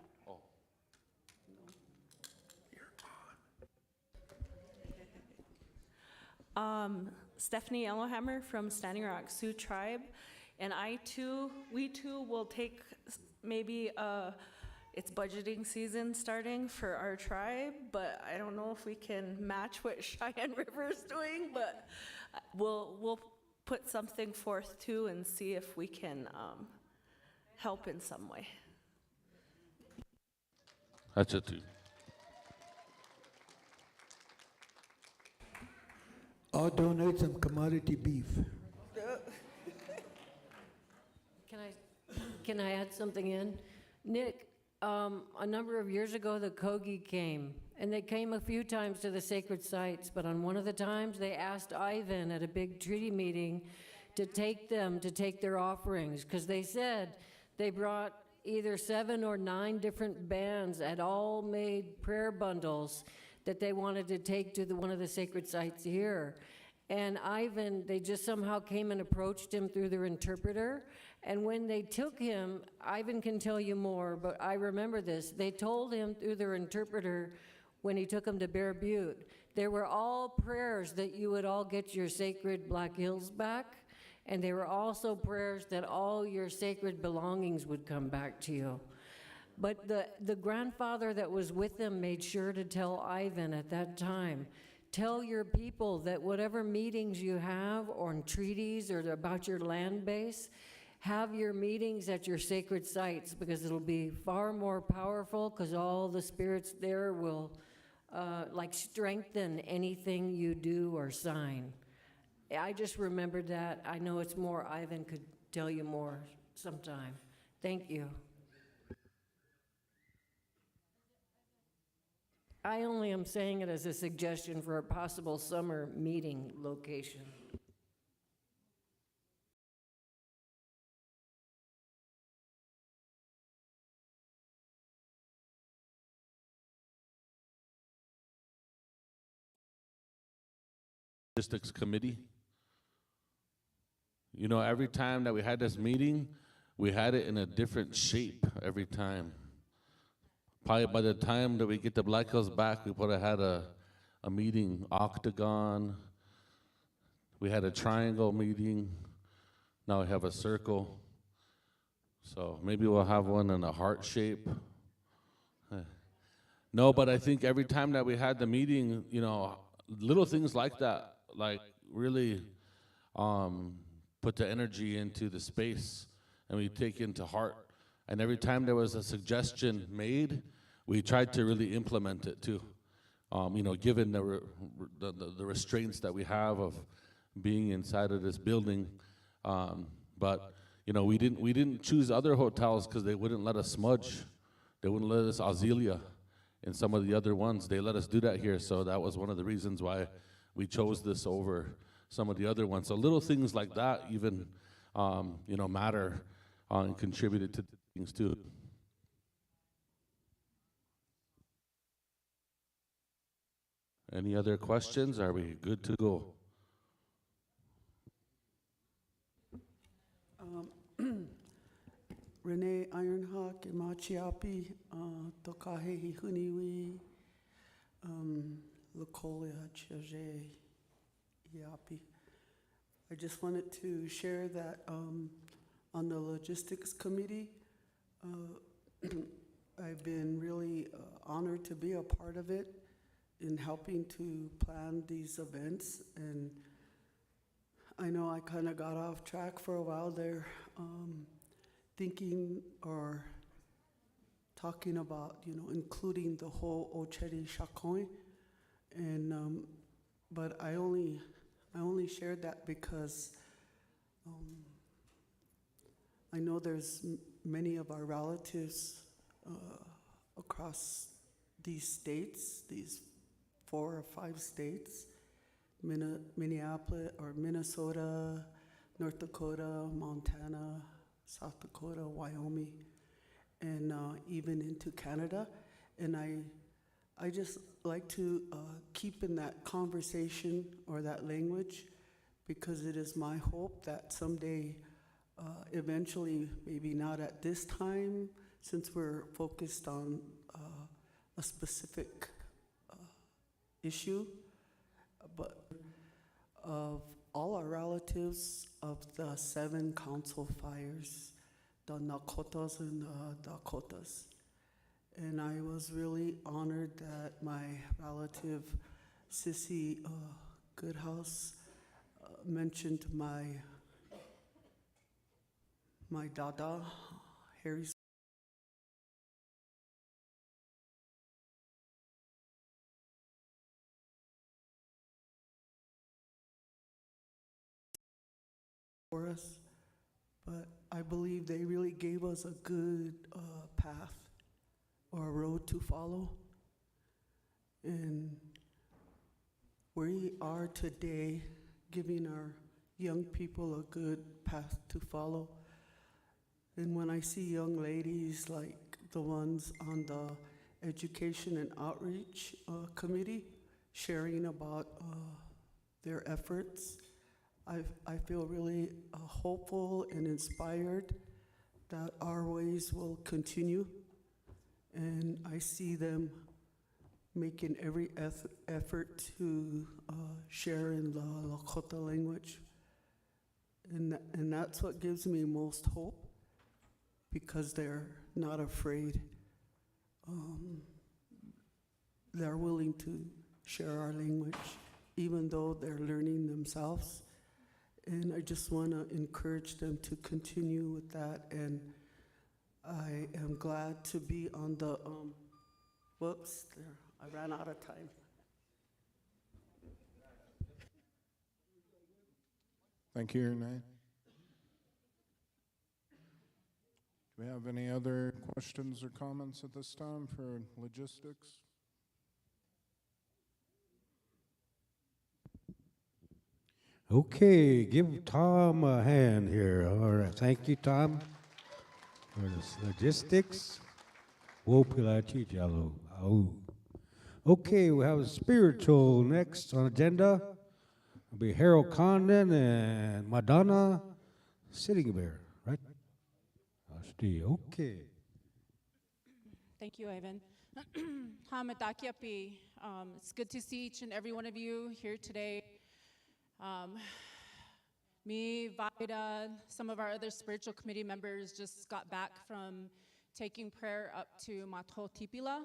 Oh. Stephanie Yellowhammer from Standing Rock Sioux Tribe, and we too will take maybe it's budgeting season starting for our tribe, but I don't know if we can match what Cheyenne River is doing, but we'll put something forth too and see if we can help in some way. That's it too. I'll donate some commodity beef. Can I add something in? Nick, a number of years ago, the Kogi came, and they came a few times to the sacred sites, but on one of the times, they asked Ivan at a big treaty meeting to take their offerings, because they said they brought either 7 or 9 different bands had all made prayer bundles that they wanted to take to one of the sacred sites here. And Ivan, they just somehow came and approached him through their interpreter. And when they took him, Ivan can tell you more, but I remember this. They told him through their interpreter when he took him to Bear Butte, there were all prayers that you would all get your sacred Black Hills back. And they were also prayers that all your sacred belongings would come back to you. But the grandfather that was with them made sure to tell Ivan at that time, tell your people that whatever meetings you have on treaties or about your land base, have your meetings at your sacred sites, because it'll be far more powerful, because all the spirits there will strengthen anything you do or sign. I just remembered that. I know it's more, Ivan could tell you more sometime. Thank you. I only am saying it as a suggestion for a possible summer meeting location. Logistics committee. You know, every time that we had this meeting, we had it in a different shape every time. Probably by the time that we get the Black Hills back, we would have had a meeting octagon. We had a triangle meeting. Now we have a circle. So maybe we'll have one in a heart shape. No, but I think every time that we had the meeting, you know, little things like that, like really put the energy into the space, and we take into heart. And every time there was a suggestion made, we tried to really implement it too. You know, given the restraints that we have of being inside of this building, but you know, we didn't choose other hotels because they wouldn't let us smudge. They wouldn't let us auxilia in some of the other ones. They let us do that here, so that was one of the reasons why we chose this over some of the other ones. So little things like that even, you know, matter and contributed to things too. Any other questions? Are we good to go? Renee Ironhawk, Imachiapi, Tokahehi Huniwi, Lukolia Chaje Iapi. I just wanted to share that on the logistics committee, I've been really honored to be a part of it in helping to plan these events. And I know I kind of got off track for a while there, thinking or talking about, you know, including the whole Ocheri Shakoi. And but I only shared that because I know there's many of our relatives across these states, these 4 or 5 states, Minneapolis or Minnesota, North Dakota, Montana, South Dakota, Wyoming, and even into Canada. And I just like to keep in that conversation or that language, because it is my hope that someday, eventually, maybe not at this time, since we're focused on a specific issue, but of all our relatives of the 7 council fires, the Nakotas and the Dakotas. And I was really honored that my relative, Sissy Goodhouse, mentioned my dada, Harry. For us, but I believe they really gave us a good path or a road to follow. And we are today giving our young people a good path to follow. And when I see young ladies like the ones on the Education and Outreach Committee sharing about their efforts, I feel really hopeful and inspired that our ways will continue. And I see them making every effort to share in the Lakota language. And that's what gives me most hope, because they're not afraid. They're willing to share our language, even though they're learning themselves. And I just want to encourage them to continue with that. And I am glad to be on the, whoops, there, I ran out of time. Thank you, Renee. Do we have any other questions or comments at this time for logistics? Okay, give Tom a hand here. All right, thank you, Tom, for this logistics. Okay, we have spiritual next on agenda. It'll be Harold Condon and Madonna Sitting Bear, right? Okay. Thank you, Ivan. Hamadakiapi. It's good to see each and every one of you here today. Me, Vida, some of our other spiritual committee members just got back from taking prayer up to Mato Tipila,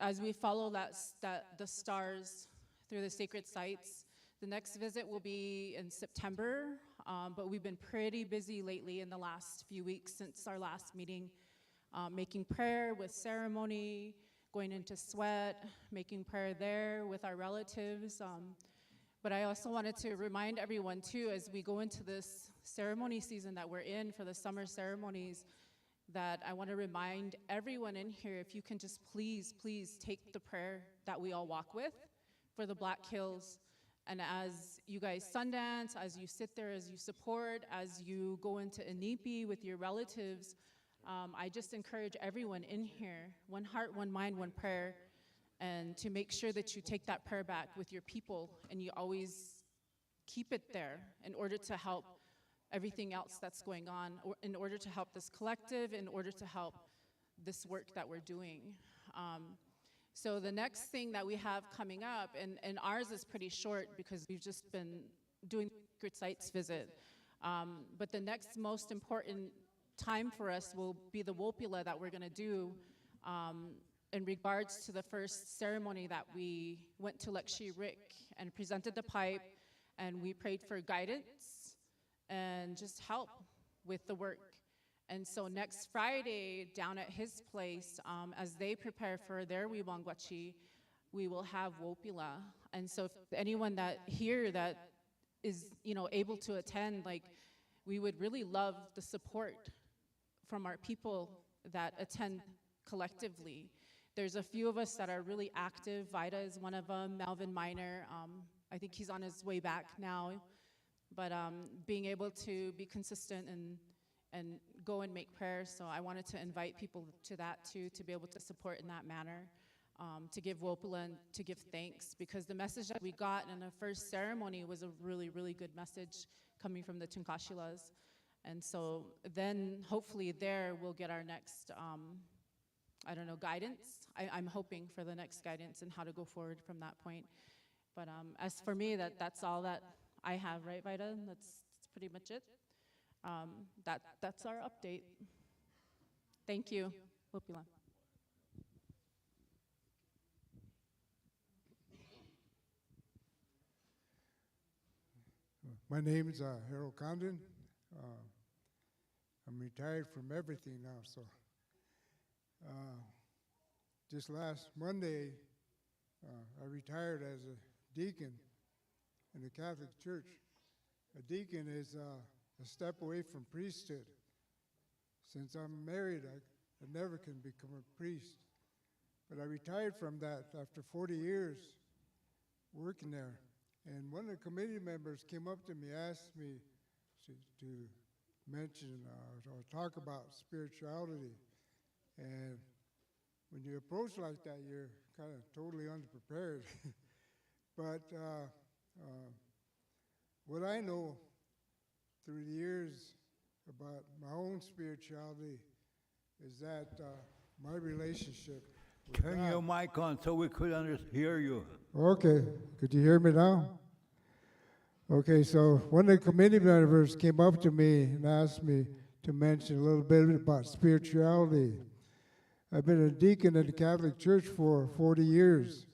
as we follow the stars through the sacred sites. The next visit will be in September, but we've been pretty busy lately in the last few weeks since our last meeting, making prayer with ceremony, going into sweat, making prayer there with our relatives. But I also wanted to remind everyone too, as we go into this ceremony season that we're in for the summer ceremonies, that I want to remind everyone in here, if you can just please take the prayer that we all walk with for the Black Hills. And as you guys Sundance, as you sit there, as you support, as you go into Inipi with your relatives, I just encourage everyone in here, one heart, one mind, one prayer, and to make sure that you take that prayer back with your people and you always keep it there in order to help everything else that's going on, or in order to help this collective, in order to help this work that we're doing. So the next thing that we have coming up, and ours is pretty short because we've just been doing the Sacred Sites visit, but the next most important time for us will be the Wopula that we're gonna do in regards to the first ceremony that we went to Lekshi Rick and presented the pipe, and we prayed for guidance and just help with the work. And so next Friday, down at his place, as they prepare for their Wibangwachi, we will have Wopula. And so if anyone that here that is, able to attend, like, we would really love the support from our people that attend collectively. There's a few of us that are really active. Vida is one of them, Melvin Miner. I think he's on his way back now. But being able to be consistent and go and make prayers. So I wanted to invite people to that too, to be able to support in that manner, to give Wopula and to give thanks, because the message that we got in the first ceremony was a really, really good message coming from the Tunkashilas. And so then hopefully there we'll get our next, guidance. I'm hoping for the next guidance and how to go forward from that point. But as for me, that's all that I have, right, Vida? That's pretty much it. That's our update. Thank you. Wopula. My name is Harold Condon. I'm retired from everything now, so just last Monday, I retired as a deacon in the Catholic Church. A deacon is a step away from priesthood. Since I'm married, I never can become a priest. But I retired from that after 40 years working there. And one of the committee members came up to me, asked me to mention or talk about spirituality. And when you approach like that, you're kind of totally unprepared. But what I know through the years about my own spirituality is that my relationship with Turn God. your mic on so we could hear you. Okay, could you hear me now? Okay, so one of the committee members came up to me and asked me to mention a little bit about spirituality. I've been a deacon in the Catholic Church for 40 years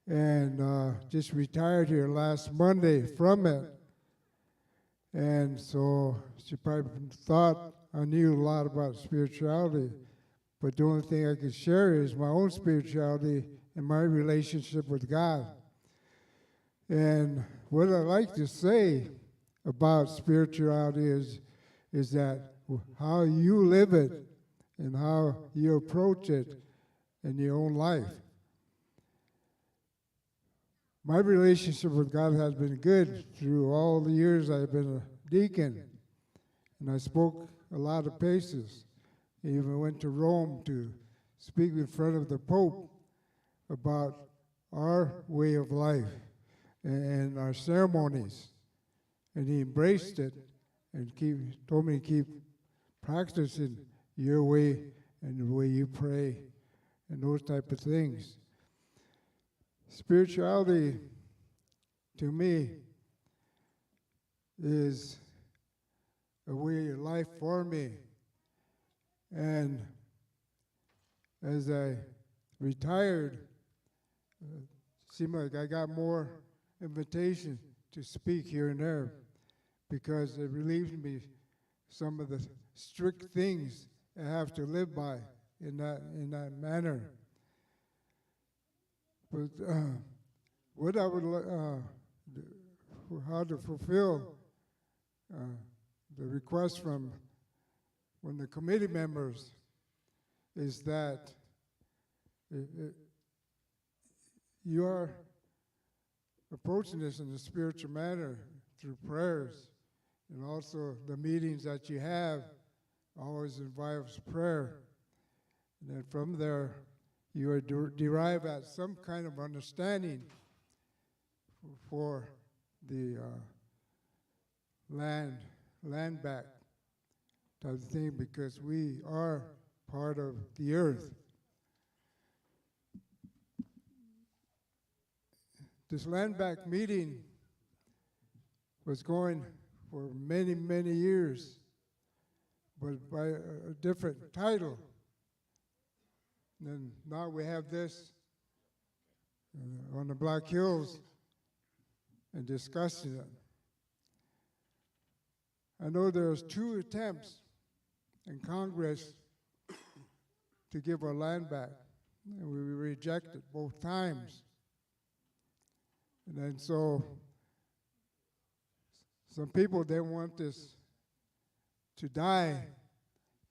and just retired here last Monday from it. And so she probably thought I knew a lot about spirituality, but the only thing I could share is my own spirituality and my relationship with God. And what I like to say about spirituality is that how you live it and how you approach it in your own life. My relationship with God has been good through all the years I've been a deacon. And I spoke a lot of places. I even went to Rome to speak in front of the Pope about our way of life and our ceremonies. And he embraced it and told me to keep practicing your way and the way you pray and those type of things. Spirituality, to me, is a way of life for me. And as I retired, seemed like I got more invitation to speak here and there because it relieved me some of the strict things I have to live by in that manner. But what I would how to fulfill the request from one of the committee members is that you are approaching this in a spiritual manner through prayers, and also the meetings that you have always involves prayer. And then from there, you are derive at some kind of understanding for the land back type of thing, because we are part of the earth. This land back meeting was going for many, many years, but by a different title. And now we have this on the Black Hills and discussing it. I know there's 2 attempts in Congress to give our land back, and we rejected both times. And then so some people, they want this to die,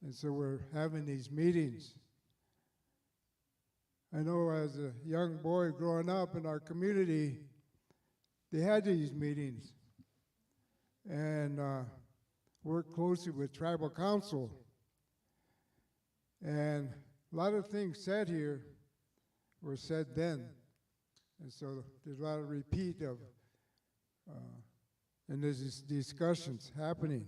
and so we're having these meetings. I know as a young boy growing up in our community, they had these meetings and worked closely with tribal council. And a lot of things said here were said then. And so there's a lot of repeat of, and there's these discussions happening.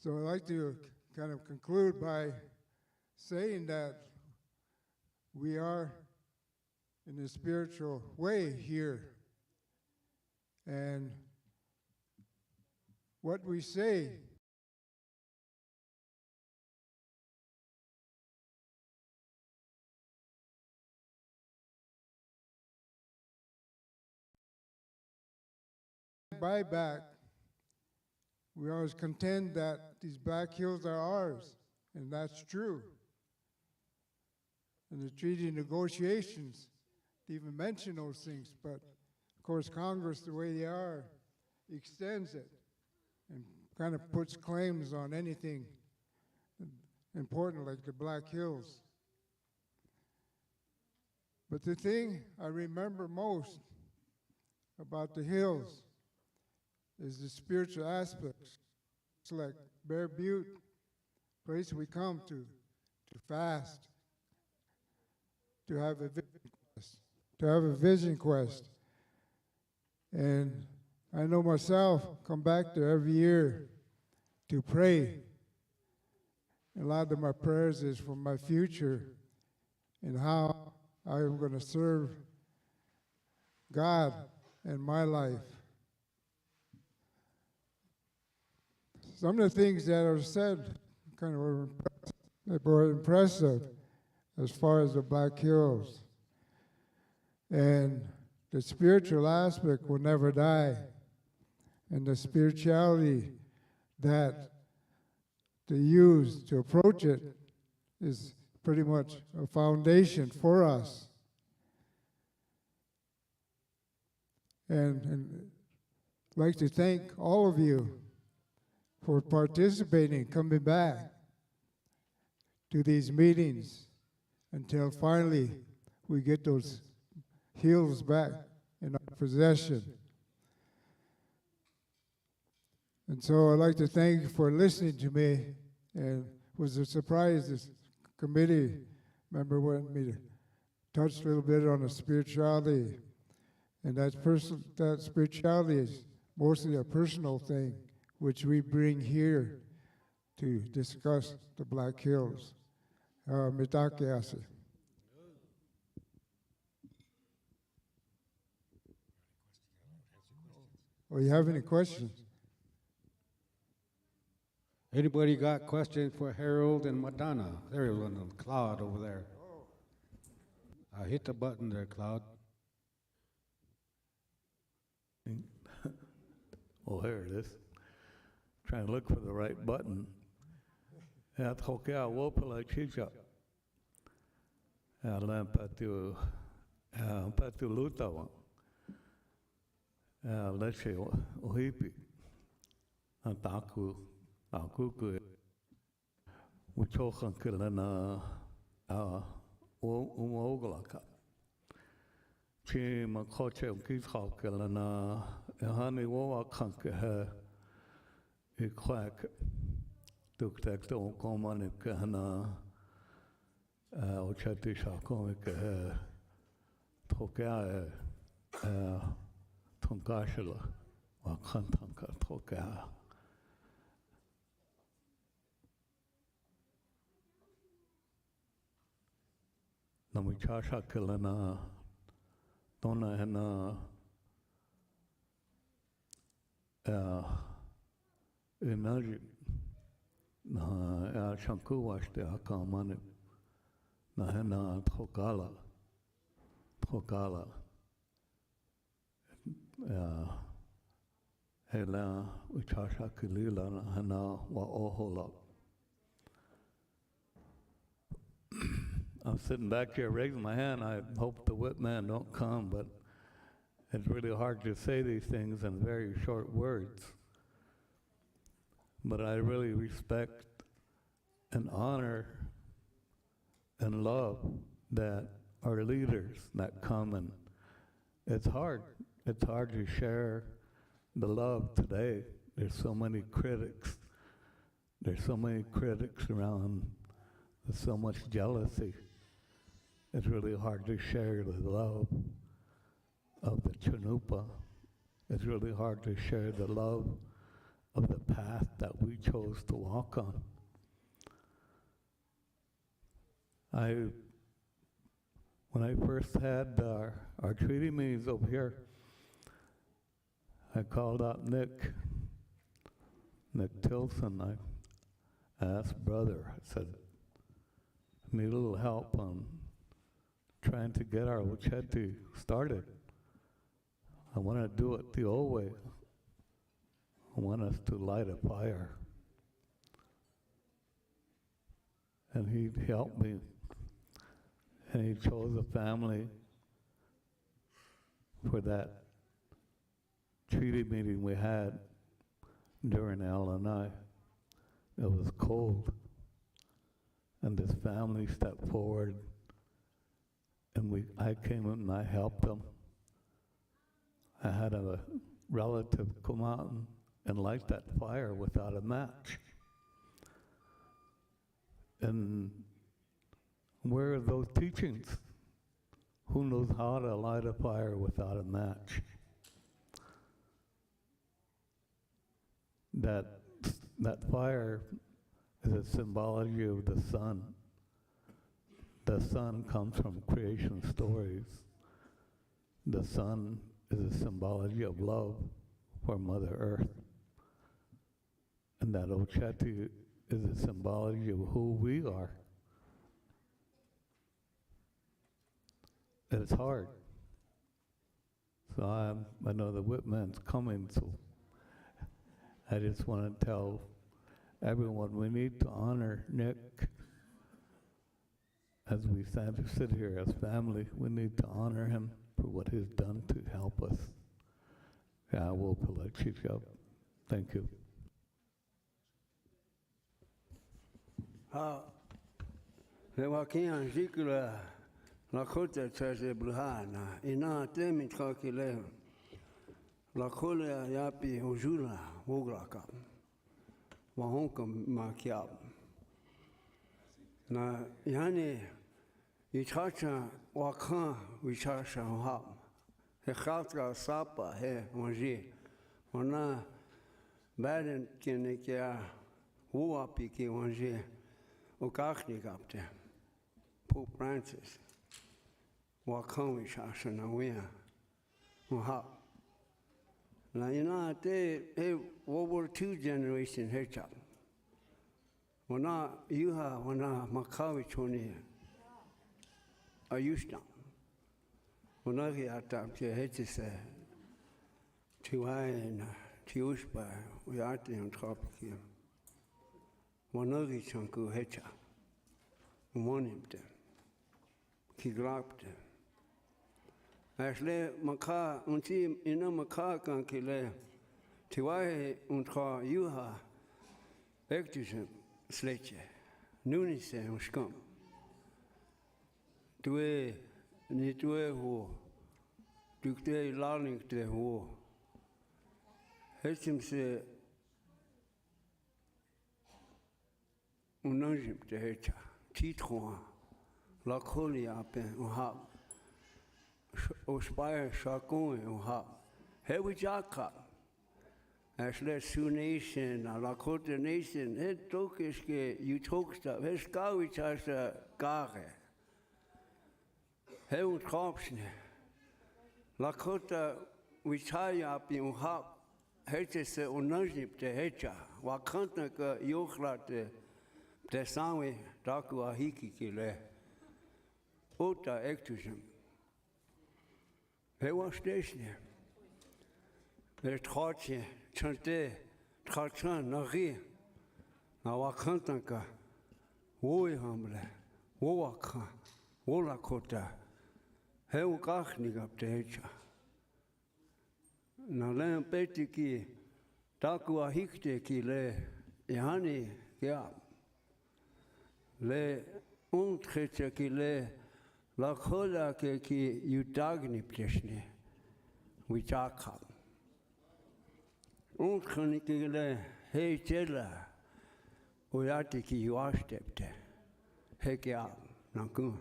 So I'd like to kind of conclude by saying that we are in a spiritual way here. And what we say buyback, we always contend that these Black Hills are ours, and that's true. And the treaty negotiations even mention those things, but of course Congress, the way they are, extends it and kind of puts claims on anything important like the Black Hills. But the thing I remember most about the hills is the spiritual aspects. It's like Bear Butte, place we come to fast, to have a vision quest. And I know myself, come back there every year to pray. A lot of my prayers is for my future and how I am going to serve God in my life. Some of the things that are said kind of were impressive as far as the Black Hills. And the spiritual aspect will never die. And the spirituality that they use to approach it is pretty much a foundation for us. And I'd like to thank all of you for participating, coming back to these meetings until finally we get those hills back in our possession. And so I'd like to thank you for listening to me, and it was a surprise this committee member wanted me to touch a little bit on the spirituality, and that spirituality is mostly a personal thing, which we bring here to discuss the Black Hills. Mitake ase. Oh, you have any questions? Anybody got questions for Harold and Madonna? There's one of Cloud over there. Hit the button there, Cloud. Oh, here it is. Trying to look for the right button. Patu lutawa. Leche ohipi. Taku ku. Muchokan kilana umoglaka. Chi makoche ukizhal kilana hani wawa kanke he quack. Tuk tak to komane kahana ochati shakomik tokea tonkashila wakantanka tokea. Namichasha kilana dona hena energy na shanku washte akamane na hena tokala hela uchasha kilila na hena wa ohola I'm sitting back here raising my hand. I hope the whip man don't come, but it's really hard to say these things in very short words. But I really respect and honor and love that our leaders that come, and it's hard. It's hard to share the love today. There's so many critics. There's so many critics around. There's so much jealousy. It's really hard to share the love of the Chanupa. It's really hard to share the love of the path that we chose to walk on. When I first had our treaty meetings over here, I called up Nick Tilson. I asked brother, I said, I need a little help on trying to get our Ocheti started. I want to do it the old way. I want us to light a fire. And he helped me. And he chose a family for that treaty meeting we had during LNI. It was cold. And this family stepped forward, and I came in and I helped them. I had a relative come out and light that fire without a match. And where are those teachings? Who knows how to light a fire without a match? That fire is a symbology of the sun. The sun comes from creation stories. The sun is a symbology of love for Mother Earth. And that Ocheti is a symbology of who we are. And it's hard. So I know the whipman's coming, so I just want to tell everyone we need to honor Nick. As we sit here as family, we need to honor him for what he's done to help us. Yeah, we'll pull that chief up. Thank you. Lewakian zikula Lakota tsaze bruhana ina temi kakile Lakola yapi ujula woglaka wahonka makiab na yani ichacha wakan wichacha hab he khatra sapa he wanji wana baden kene kia huapi ki wanji ukachni kapte Pope Francis wakan wichacha na wia hab na ina te he World War II generation hechap wana yuha wana makawi choni ayushta wana ki atap che hechise tiwai na tiushpa uyate on tropiki wana ki chanku hecha umonimte ki grapte Asle maka unti ina maka kan kile tiwai untra yuha ektisem sleche nunise uskam tue ni tue ho dukte learning te ho hechim se unanjim te hecha titron la kolia pe ha Ospire Shakun ha Hewijaka Asle Sioux Nation, Lakota Nation, het tokiske utoksta, Veskawi chasa gare. Heut kopsne. Lakota wichaya pi unha hetese unajip te hecha. Wakanta ka yochlate te sanwe daku ahiki kile. Ota ektusem. Hewa stesne. Trotje, chante, trachan, nari, na wakantanka, woi hamle, Wowaka, Wolakota, Heukachnik up the Hecha. Nalen Petiki, Takua Hikte ki le, Ihani, ja. Le Untcheche ki le, La Kola ki Yudagni Pleshne, Wichakam. Untcheniki le, Hey Chela, Uyatiki Yuastepte, Hekia, Nakun.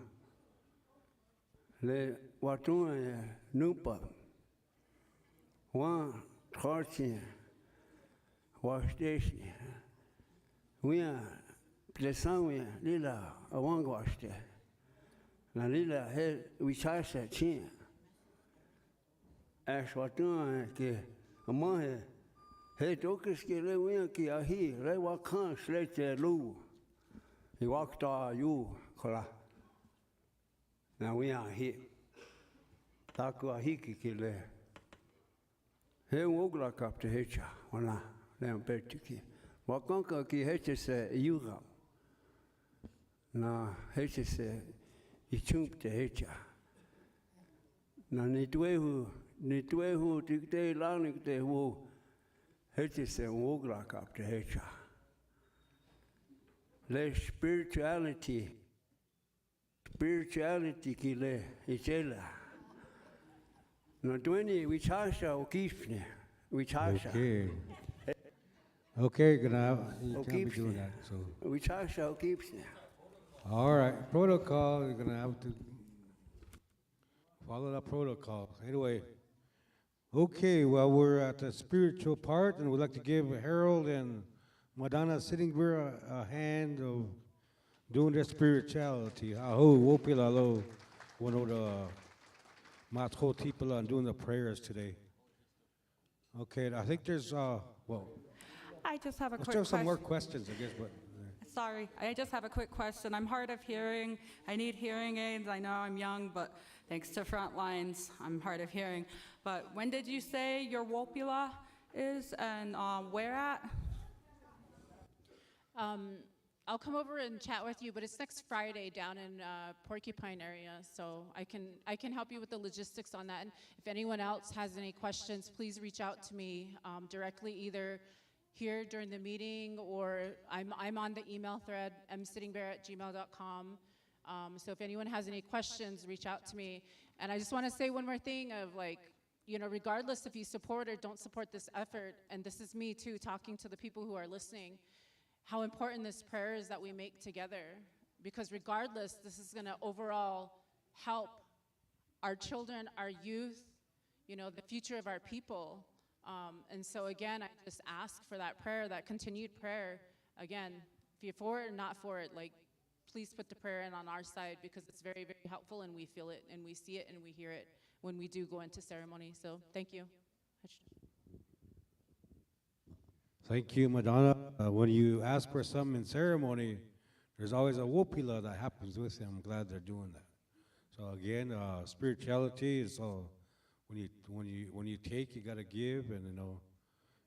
Le Watun Nupa, One Torchin, Wastation, we are Plesanwia, Lila, a one washte. Na Lila head, we charge that chin. Ash Watun, a mohe, head Okiski, Lewinki, a he, Rewakan, Sledge, Lou. He walked all you, Kola. Now we are here. Taku ahiki kile. He wogla kap te hecha, wana, leon petiki. Wakanka ki hecha se yuga. Na hecha se ichump te hecha. Na ni tuehu tikte lanik te hu. Hecha se wogla kap te hecha. Le spirituality ki le ichela. No dueni wichasha okifne. Wichasha. Okay. Okay, you can't be doing that. So. Wichasha okifne. All right, protocol. You're gonna have to follow that protocol. Anyway. Okay, well, we're at the spiritual part, and we'd like to give Harold and Madonna sitting here a hand of doing their spirituality. Aho, wopila lo, one of the matho tipala and doing the prayers today. Okay, I think there's well. I just have a let's quick have some more question. questions, I guess, but. Sorry, I just have a quick question. I'm hard of hearing. I need hearing aids. I know I'm young, but thanks to Frontlines, I'm hard of hearing. But when did you say your Wopula is, and where at? I'll come over and chat with you, but it's next Friday down in Porcupine area, so I can help you with the logistics on that. And if anyone else has any questions, please reach out to me directly, either here during the meeting, or I'm on the email thread, msittingbear@gmail.com. So if anyone has any questions, reach out to me. And I just want to say one more thing of, like, you know, regardless if you support or don't support this effort, and this is me too talking to the people who are listening, how important this prayer is that we make together. Because regardless, this is going to overall help our children, our youth, you know, the future of our people. And so again, I just ask for that prayer, that continued prayer. Again, if you're for it or not for it, like, please put the prayer in on our side, because it's very, very helpful, and we feel it, and we see it, and we hear it when we do go into ceremony. So thank you. Thank you, Madonna. When you ask for something in ceremony, there's always a wopila that happens with it. I'm glad they're doing that. So again, spirituality is when you take, you gotta give, and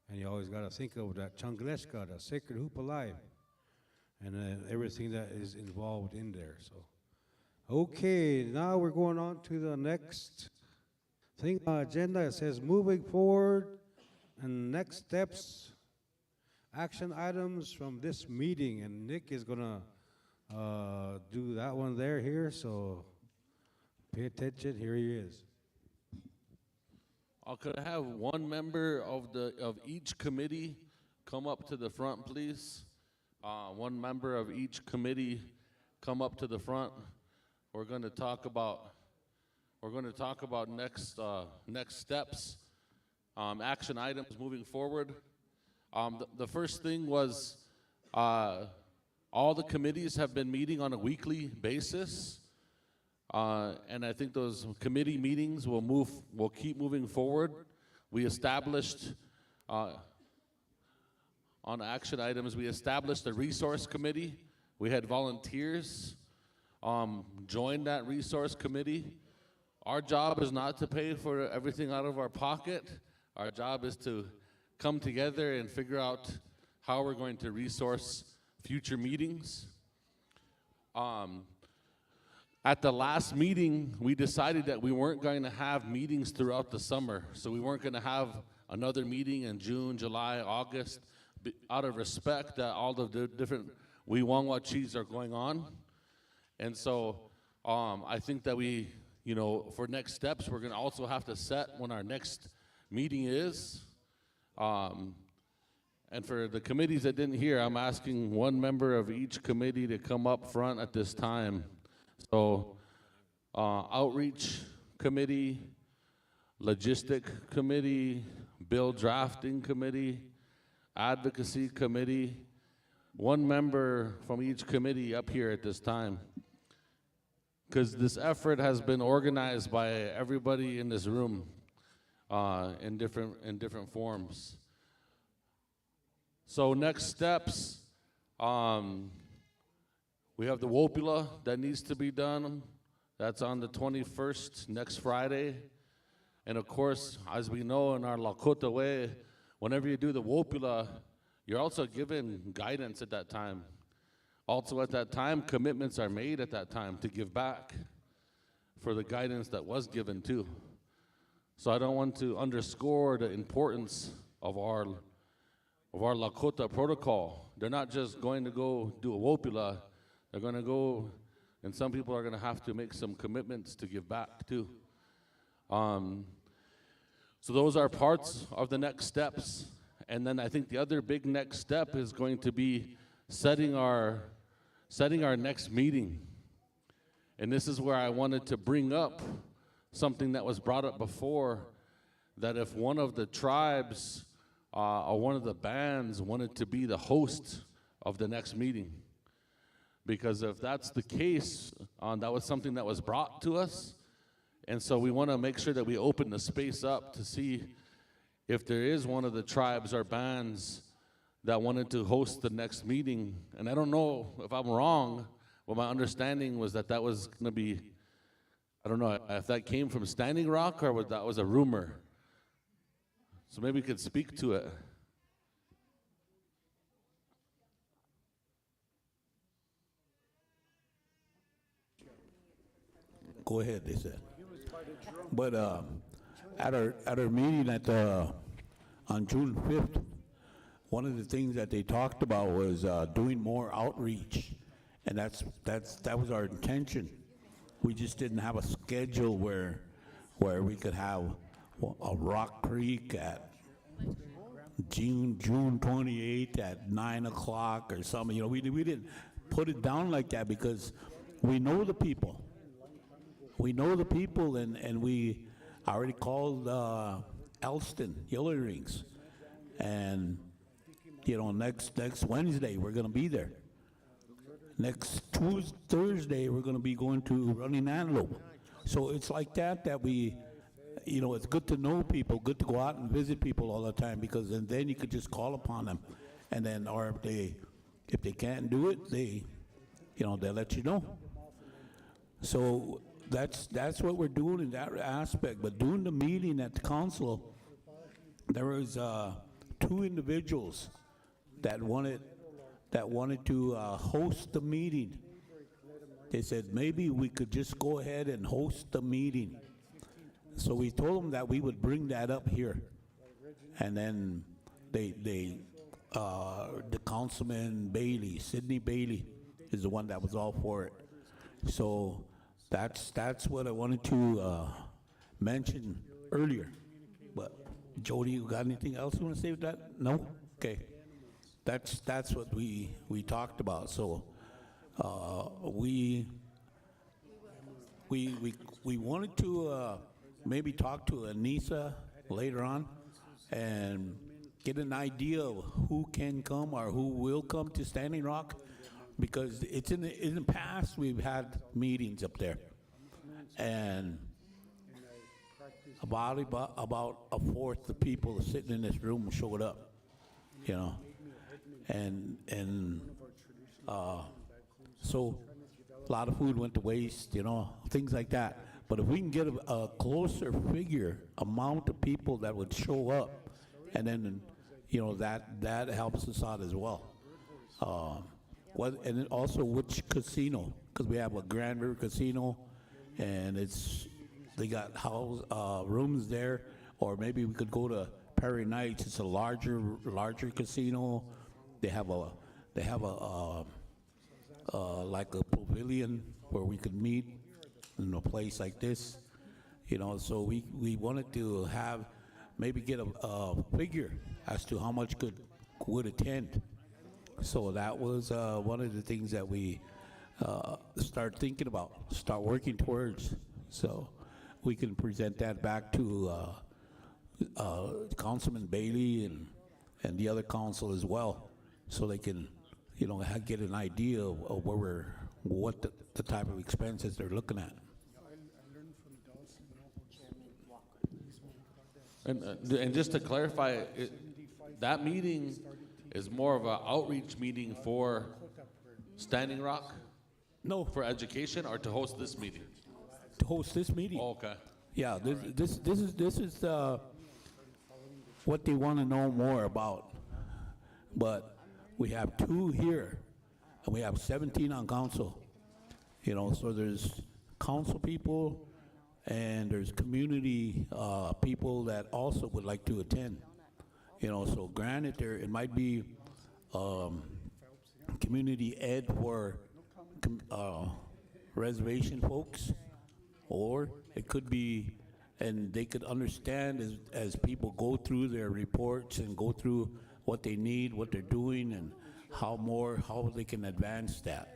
and you always gotta think of that changleshka, the sacred hoop alive, and everything that is involved in there. So, okay, now we're going on to the next thing on the agenda. It says moving forward and next steps. Action items from this meeting, and Nick is gonna do that one here, so pay attention, here he is. Could I have one member of each committee come up to the front, please? One member of each committee come up to the front. We're gonna talk about next steps, action items moving forward. The first thing was all the committees have been meeting on a weekly basis, and I think those committee meetings will keep moving forward. We established on action items, we established a resource committee. We had volunteers join that resource committee. Our job is not to pay for everything out of our pocket. Our job is to come together and figure out how we're going to resource future meetings. At the last meeting, we decided that we weren't going to have meetings throughout the summer. So we weren't going to have another meeting in June, July, August, out of respect that all of the different Wiwangwachis are going on. And so I think that we, for next steps, we're going to also have to set when our next meeting is. And for the committees that didn't hear, I'm asking one member of each committee to come up front at this time. So, Outreach Committee, Logistic Committee, Bill Drafting Committee, Advocacy Committee, one member from each committee up here at this time. Because this effort has been organized by everybody in this room in different forms. So next steps, we have the Wopula that needs to be done. That's on the 21st, next Friday. And of course, as we know in our Lakota way, whenever you do the Wopula, you're also given guidance at that time. Also at that time, commitments are made at that time to give back for the guidance that was given too. So I don't want to underscore the importance of our Lakota protocol. They're not just going to go do a Wopula, they're going to go, and some people are going to have to make some commitments to give back too. So those are parts of the next steps. And then I think the other big next step is going to be setting our next meeting. And this is where I wanted to bring up something that was brought up before, that if one of the tribes or one of the bands wanted to be the host of the next meeting. Because if that's the case, that was something that was brought to us. And so we want to make sure that we open the space up to see if there is one of the tribes or bands that wanted to host the next meeting. And I don't know if I'm wrong, but my understanding was that was going to be, I don't know if that came from Standing Rock or that was a rumor. So maybe we could speak to it. Go ahead, they said. But at our meeting on June 5th, one of the things that they talked about was doing more outreach, and that was our intention. We just didn't have a schedule where we could have a Rock Creek at June 28th at 9 o'clock or something. We didn't put it down like that because we know the people. We know the people, and we already called Elston, Yellow Rings, and next Wednesday we're going to be there. Next Thursday we're going to be going to Running Antelope. So it's like that we, it's good to know people, good to go out and visit people all the time, because then you could just call upon them, and then or if they can't do it, they'll let you know. So that's what we're doing in that aspect. But during the meeting at the council, there was 2 individuals that wanted to host the meeting. They said maybe we could just go ahead and host the meeting. So we told them that we would bring that up here, and then the councilman Bailey, Sidney Bailey, is the one that was all for it. So that's what I wanted to mention earlier. But Jody, you got anything else you want to say with that? No? Okay. That's what we talked about. So we wanted to maybe talk to Anissa later on and get an idea of who can come or who will come to Standing Rock, because it's in the past we've had meetings up there, and about a fourth the people sitting in this room showed up, and so a lot of food went to waste, things like that. But if we can get a closer amount of people that would show up, and then that helps us out as well. And then also which casino because we have a Grand River Casino, and they got rooms there, or maybe we could go to Perry Nights. It's a larger casino. They have a like a pavilion where we could meet in a place like this, so we wanted to maybe get a figure as to how much would attend. So that was one of the things that we start thinking about, start working towards. So we can present that back to Councilman Bailey and the other council as well, so they can, get an idea of what the type of expenses they're looking at. And just to clarify, that meeting is more of an outreach meeting for Standing Rock? No. For education, or to host this meeting? To host this meeting. Oh, okay. Yeah, this is what they want to know more about. But we have 2 here, and we have 17 on council. So there's council people, and there's community people that also would like to attend. So granted, it might be community ed for reservation folks, or it could be, and they could understand as people go through their reports and go through what they need, what they're doing, and how they can advance that.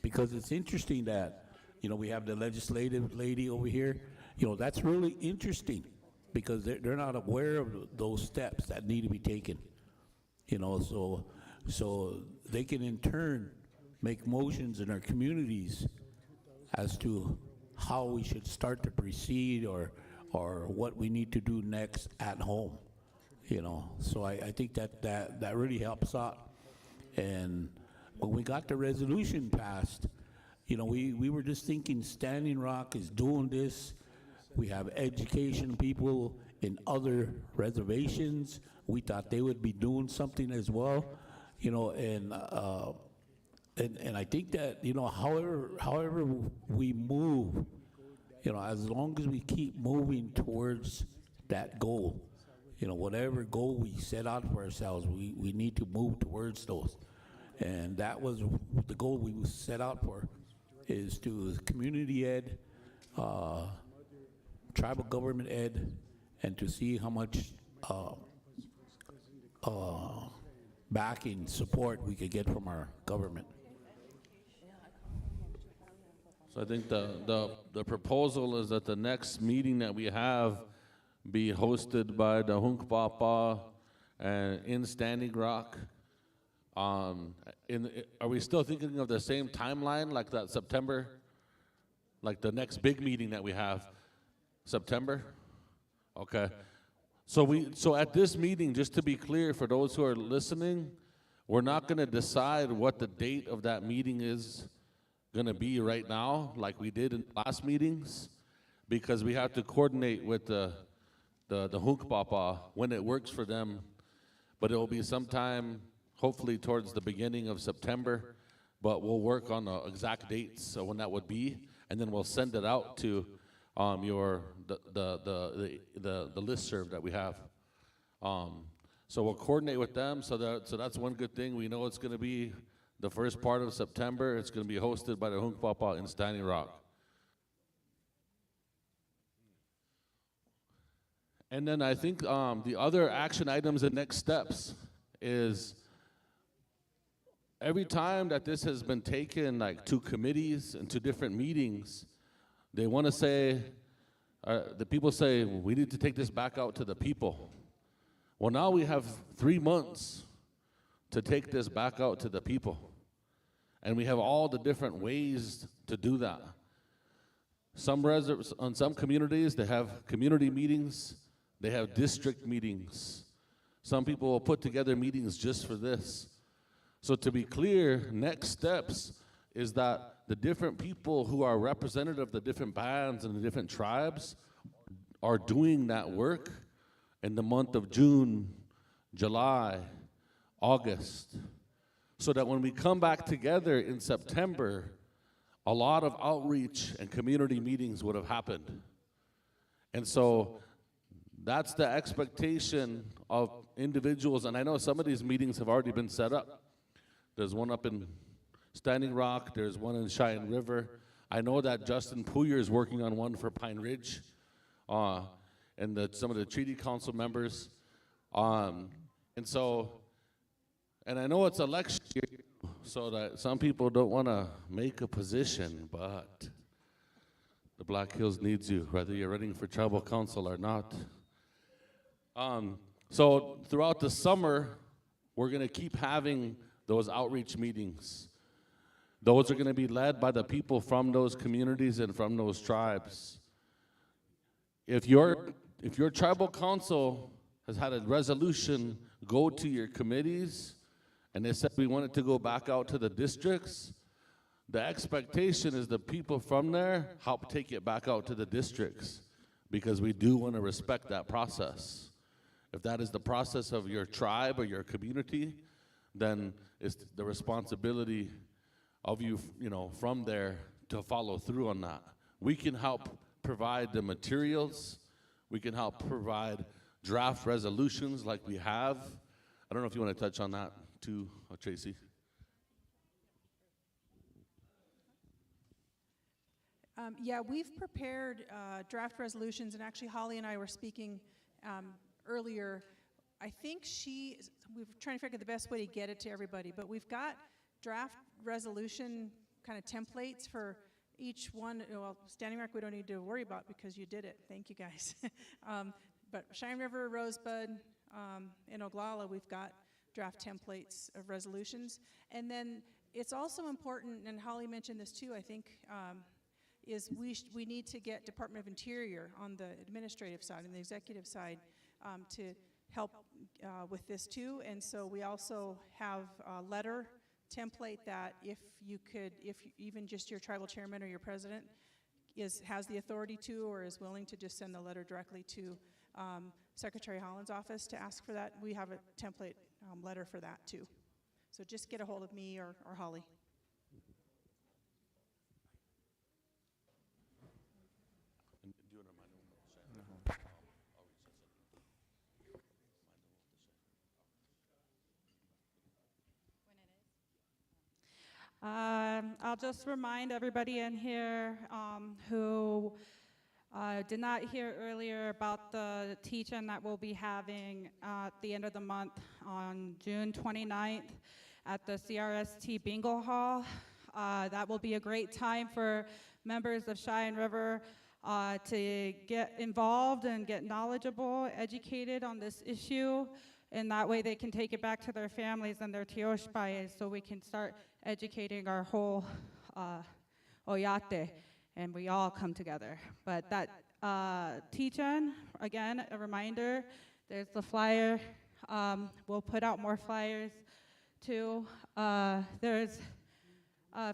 Because it's interesting that, we have the legislative lady over here. That's really interesting, because they're not aware of those steps that need to be taken. So they can in turn make motions in our communities as to how we should start to proceed, or what we need to do next at home. So I think that really helps out. And when we got the resolution passed, we were just thinking Standing Rock is doing this. We have education people in other reservations. We thought they would be doing something as well, and I think that, however we move, as long as we keep moving towards that goal, whatever goal we set out for ourselves, we need to move towards those. And that was the goal we set out for, is to community ed, tribal government ed, and to see how much backing, support we could get from our government. So I think the proposal is that the next meeting that we have be hosted by the Hunkpapa and in Standing Rock. Are we still thinking of the same timeline, like that September, like the next big meeting that we have, September? Okay. So at this meeting, just to be clear for those who are listening, we're not going to decide what the date of that meeting is going to be right now, like we did in last meetings, because we have to coordinate with the Hunkpapa when it works for them. But it will be sometime, hopefully towards the beginning of September, but we'll work on the exact dates of when that would be, and then we'll send it out to the listserv that we have. So we'll coordinate with them. So that's one good thing. We know it's going to be the first part of September. It's going to be hosted by the Hunkpapa in Standing Rock. And then I think the other action items and next steps is every time that this has been taken, like to committees and to different meetings, they want to say, the people say, we need to take this back out to the people. Well, now we have 3 months to take this back out to the people. And we have all the different ways to do that. On some communities, they have community meetings. They have district meetings. Some people will put together meetings just for this. So to be clear, next steps is that the different people who are representative of the different bands and the different tribes are doing that work in the month of June, July, August, so that when we come back together in September, a lot of outreach and community meetings would have happened. And so that's the expectation of individuals, and I know some of these meetings have already been set up. There's one up in Standing Rock, there's one in Cheyenne River. I know that Justin Puyer is working on one for Pine Ridge, and some of the treaty council members. And I know it's election year, so that some people don't want to make a position, but the Black Hills needs you, whether you're running for tribal council or not. So throughout the summer, we're going to keep having those outreach meetings. Those are going to be led by the people from those communities and from those tribes. If your tribal council has had a resolution go to your committees, and they said we want it to go back out to the districts, the expectation is the people from there help take it back out to the districts, because we do want to respect that process. If that is the process of your tribe or your community, then it's the responsibility of you, from there to follow through on that. We can help provide the materials. We can help provide draft resolutions like we have. I don't know if you want to touch on that too, Tracy. Yeah, we've prepared draft resolutions, and actually Holly and I were speaking earlier. I think we're trying to figure out the best way to get it to everybody, but we've got draft resolution kind of templates for each one. Well, Standing Rock we don't need to worry about because you did it. Thank you guys. But Cheyenne River, Rosebud, and Oglala, we've got draft templates of resolutions. And then it's also important, and Holly mentioned this too, I think, is we need to get Department of Interior on the administrative side and the executive side to help with this too. And so we also have a letter template that if even just your tribal chairman or your president has the authority to or is willing to just send the letter directly to Secretary Holland's office to ask for that, we have a template letter for that too. So just get a hold of me or Holly. I'll just remind everybody in here who did not hear earlier about the teach-in that we'll be having at the end of the month on June 29th at the CRST Bingo Hall. That will be a great time for members of Cheyenne River to get involved and get knowledgeable, educated on this issue, and that way they can take it back to their families and their tioshpais so we can start educating our whole Oyate, and we all come together. But that teach-in, again, a reminder, there's the flyer. We'll put out more flyers too. There's, should I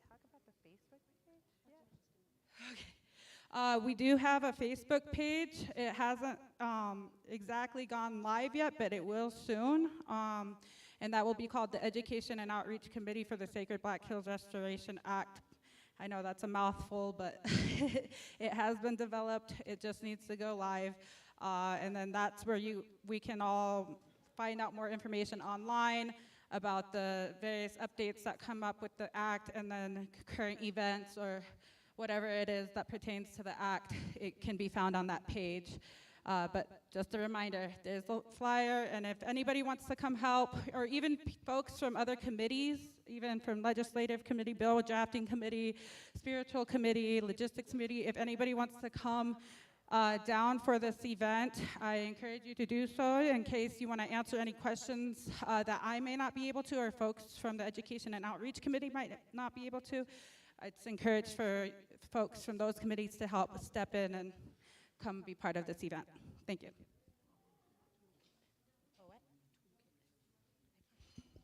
talk about the Facebook page? Yeah. Okay. We do have a Facebook page. It hasn't exactly gone live yet, but it will soon. And that will be called the Education and Outreach Committee for the Sacred Black Hills Restoration Act. I know that's a mouthful, but it has been developed. It just needs to go live. And then that's where we can all find out more information online about the various updates that come up with the act, and then current events or whatever it is that pertains to the act. It can be found on that page. But just a reminder, there's a flyer, and if anybody wants to come help, or even folks from other committees, even from Legislative Committee, Bill Drafting Committee, Spiritual Committee, Logistics Committee, if anybody wants to come down for this event, I encourage you to do so in case you want to answer any questions that I may not be able to, or folks from the Education and Outreach Committee might not be able to. It's encouraged for folks from those committees to help step in and come be part of this event. Thank you.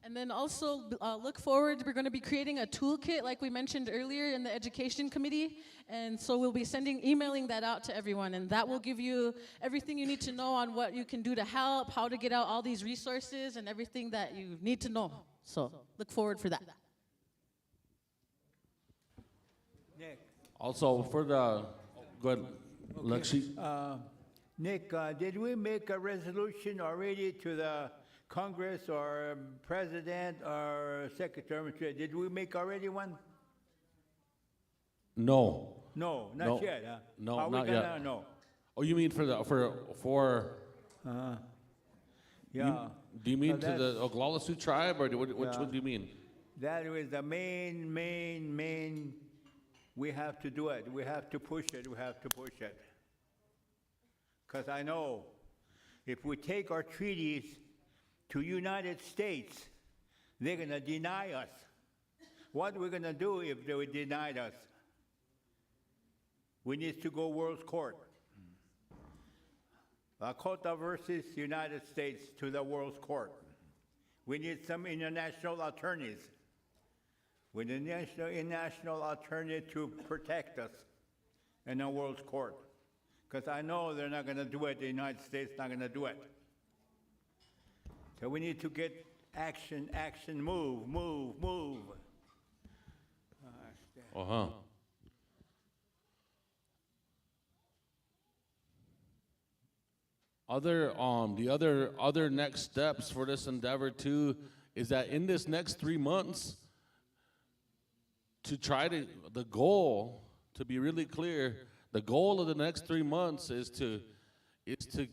And then also look forward, we're going to be creating a toolkit like we mentioned earlier in the Education Committee. And so we'll be emailing that out to everyone, and that will give you everything you need to know on what you can do to help, how to get out all these resources and everything that you need to know. So look forward for that. Nick. Also, for the, go ahead, Lakshmi. Nick, did we make a resolution already to the Congress or President or Secretary? Did we make already one? No. No, not No. yet, huh? No, Are we not gonna? yet. No. Oh, you mean for Yeah. do you mean So to the Oglala Sioux tribe, or which Yeah. one do you mean? That was the main, we have to do it. We have to push it. We have to push it. Because I know if we take our treaties to United States, they're going to deny us. What are we going to do if they denied us? We need to go World Court. Ramkota versus United States to the World Court. We need some international attorneys. We need an international attorney to protect us in the World Court. Because I know they're not going to do it. The United States is not going to do it. So we need to get action, move. Uh-huh. The other next steps for this endeavor too is that in this next 3 months, the goal, to be really clear, the goal of the next 3 months is to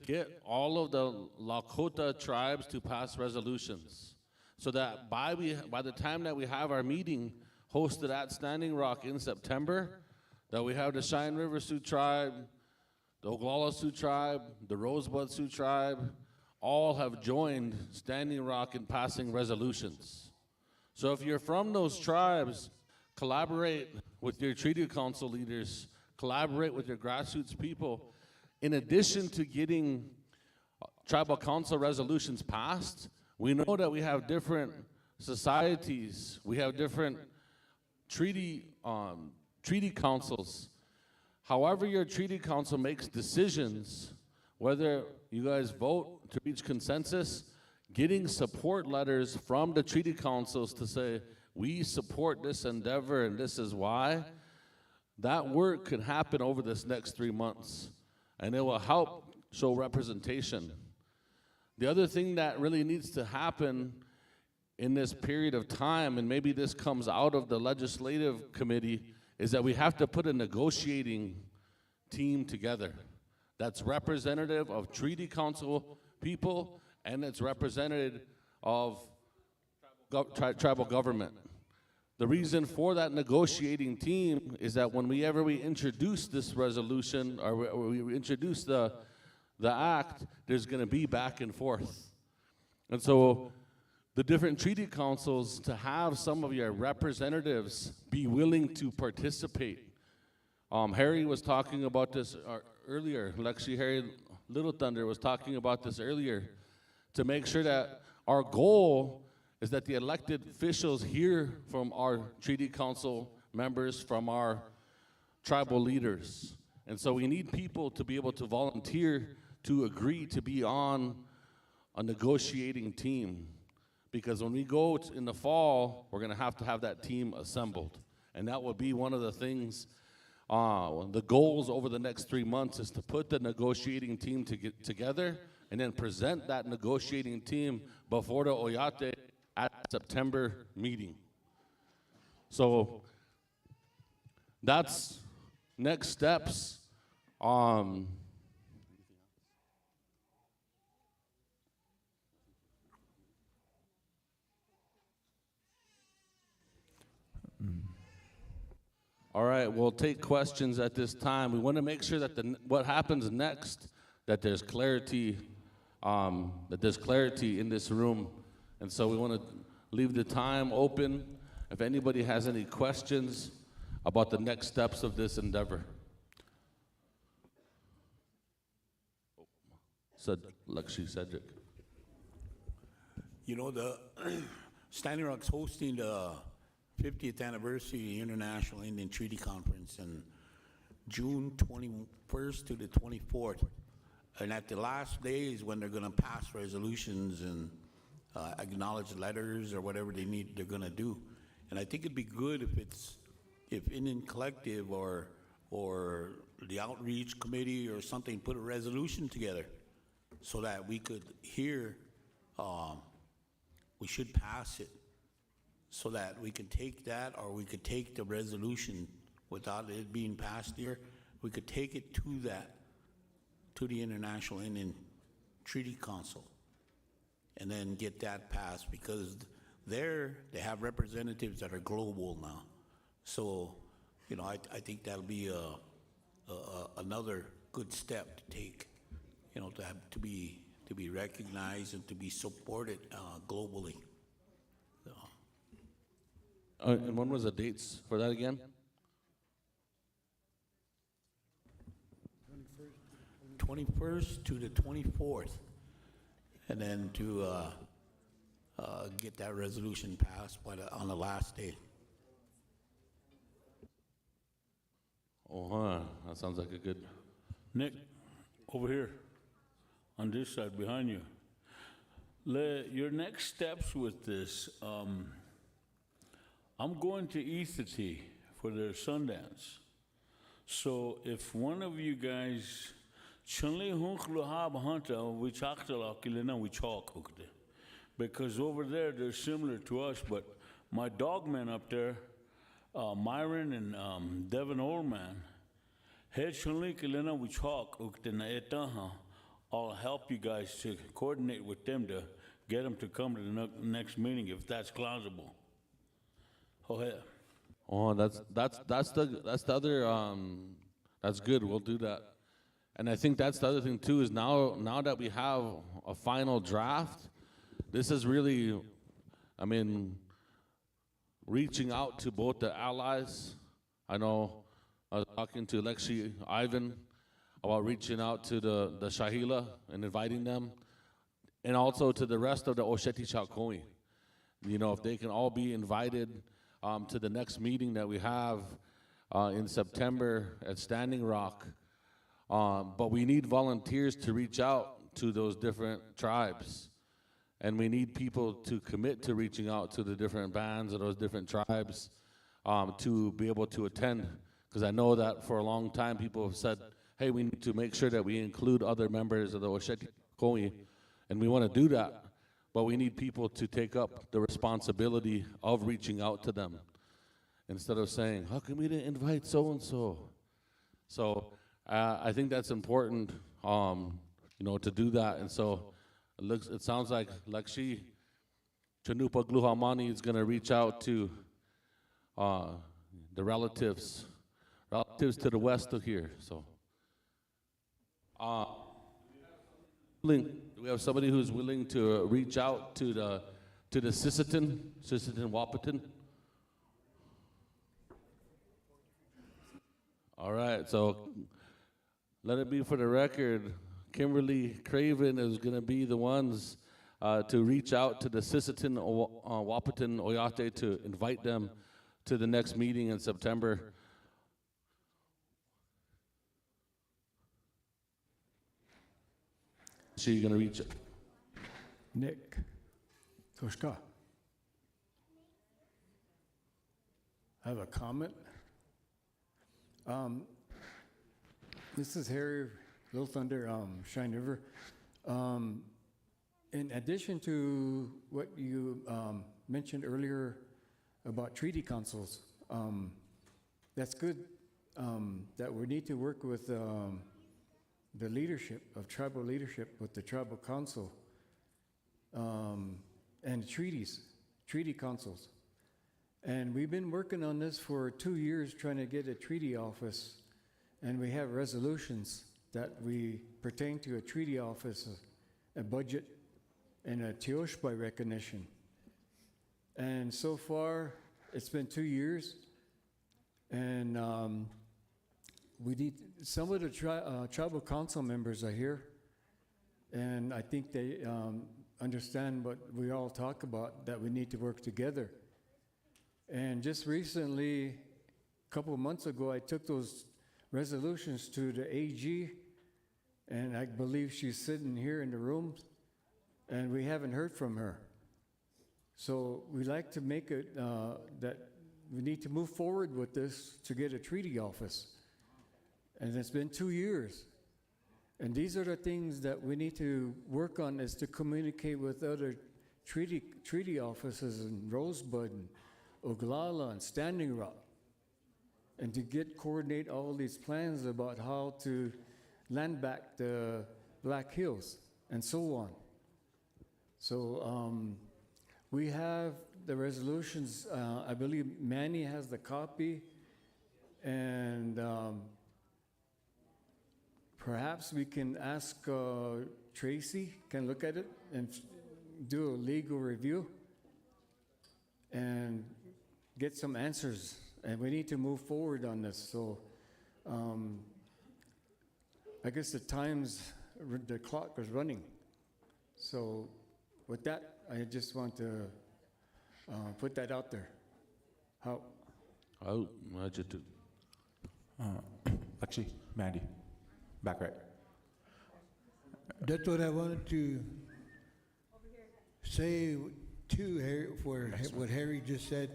get all of the Lakota tribes to pass resolutions, so that by the time that we have our meeting hosted at Standing Rock in September, that we have the Cheyenne River Sioux tribe, the Oglala Sioux tribe, the Rosebud Sioux tribe, all have joined Standing Rock in passing resolutions. So if you're from those tribes, collaborate with your treaty council leaders, collaborate with your grassroots people. In addition to getting tribal council resolutions passed, we know that we have different societies, we have different treaty councils. However your treaty council makes decisions, whether you guys vote to reach consensus, getting support letters from the treaty councils to say, we support this endeavor and this is why, that work could happen over this next 3 months, and it will help show representation. The other thing that really needs to happen in this period of time, and maybe this comes out of the legislative committee, is that we have to put a negotiating team together that's representative of treaty council people and it's representative of tribal government. The reason for that negotiating team is that whenever we introduce this resolution or we introduce the act, there's going to be back and forth. And so the different treaty councils, to have some of your representatives be willing to participate. Harry was talking about this earlier. Actually, Harry Little Thunder was talking about this earlier, to make sure that our goal is that the elected officials hear from our treaty council members, from our tribal leaders. And so we need people to be able to volunteer to agree to be on a negotiating team. Because when we go in the fall, we're going to have that team assembled. And that will be one of the things, the goals over the next 3 months is to put the negotiating team together and then present that negotiating team before the Oyate at September meeting. So that's next steps. All right, we'll take questions at this time. We want to make sure that what happens next, that there's clarity in this room. And so we want to leave the time open if anybody has any questions about the next steps of this endeavor. Lakshmi Cedric. You know, the Standing Rock's hosting the 50th anniversary International Indian Treaty Conference in June 21st to the 24th. And at the last days when they're going to pass resolutions and acknowledge letters or whatever they're going to do. And I think it'd be good if Indian Collective or the outreach committee or something put a resolution together so that we could hear, we should pass it so that we could take that, or we could take the resolution without it being passed here. We could take it to the International Indian Treaty Council and then get that passed, because they have representatives that are global now. So, you know, I think that'll be another good step to take, you know, to be recognized and to be supported globally. So. And when was the dates for that again? 21st to the 24th, and then to get that resolution passed on the last day. Oh, huh. That sounds like a good. Nick, over here, on this side behind you. Your next steps with this, I'm going to Ethity for their Sundance. So if one of you guys, because over there they're similar to us, but my dogmen up there, Myron and Devin Oldman, I'll help you guys to coordinate with them to get them to come to the next meeting if that's plausible. Go ahead. Oh, that's the other. That's good. We'll do that. And I think that's the other thing too, is now that we have a final draft, this is really, I mean, reaching out to both the allies. I know I was talking to Lexi Ivan about reaching out to the Shahila and inviting them, and also to the rest of the Osheti Chalkoi. You know, if they can all be invited to the next meeting that we have in September at Standing Rock. But we need volunteers to reach out to those different tribes. And we need people to commit to reaching out to the different bands of those different tribes to be able to attend. Because I know that for a long time people have said, hey, we need to make sure that we include other members of the Osheti Koi. And we want to do that. But we need people to take up the responsibility of reaching out to them. Instead of saying, how come we didn't invite so-and-so? So I think that's important, you know, to do that. And so it sounds like Lakshi Chanupa Gluhamani is going to reach out to the relatives to the west of here. So do we have somebody who's willing to reach out to the Sisseton Wahpeton? All right, so let it be for the record, Kimberly Craven is going to be the ones to reach out to the Sisseton Wahpeton Oyate to invite them to the next meeting in September. So you're going to reach it. Nick, Toshka. I have a comment. This is Harry, Little Thunder, Cheyenne River. In addition to what you mentioned earlier about treaty councils, that's good that we need to work with the leadership of tribal leadership with the tribal council and treaty councils. And we've been working on this for 2 years, trying to get a treaty office, and we have resolutions that we pertain to a treaty office, a budget, and a Teoshpai recognition. And so far, it's been 2 years, and we need, some of the tribal council members are here, and I think they understand what we all talk about, that we need to work together. And just recently, a couple of months ago, I took those resolutions to the AG, and I believe she's sitting here in the room, and we haven't heard from her. So we like to make it that we need to move forward with this to get a treaty office. And it's been 2 years. And these are the things that we need to work on, is to communicate with other treaty offices in Rosebud and Oglala and Standing Rock, and to coordinate all these plans about how to land back the Black Hills and so on. So we have the resolutions. I believe Manny has the copy, and perhaps we can ask Tracy can look at it and do a legal review and get some answers. And we need to move forward on this. So I guess the clock is running. So with that, I just want to put that out there. How? Oh, imagine too. Actually, Mandy, back right. That's what I wanted to say too, Harry, for what Harry just said.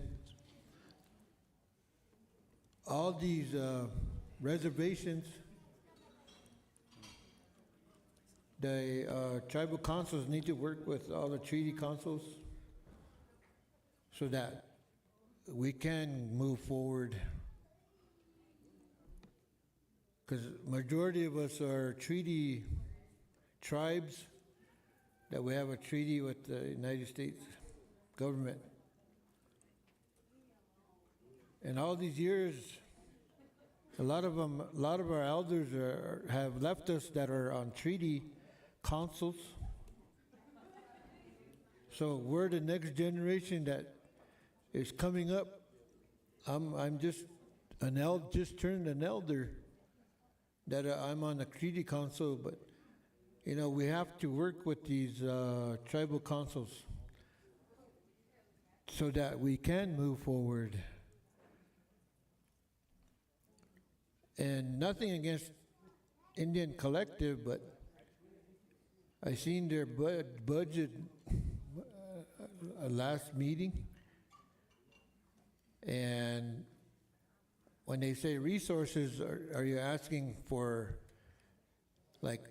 All these reservations, the tribal councils need to work with all the treaty councils so that we can move forward. Because majority of us are treaty tribes that we have a treaty with the United States government. And all these years, a lot of our elders have left us that are on treaty councils. So we're the next generation that is coming up. I'm just just turned an elder. That I'm on the treaty council, but you know we have to work with these tribal councils so that we can move forward. And nothing against Indian Collective, but I seen their budget last meeting, and when they say resources, are you asking for like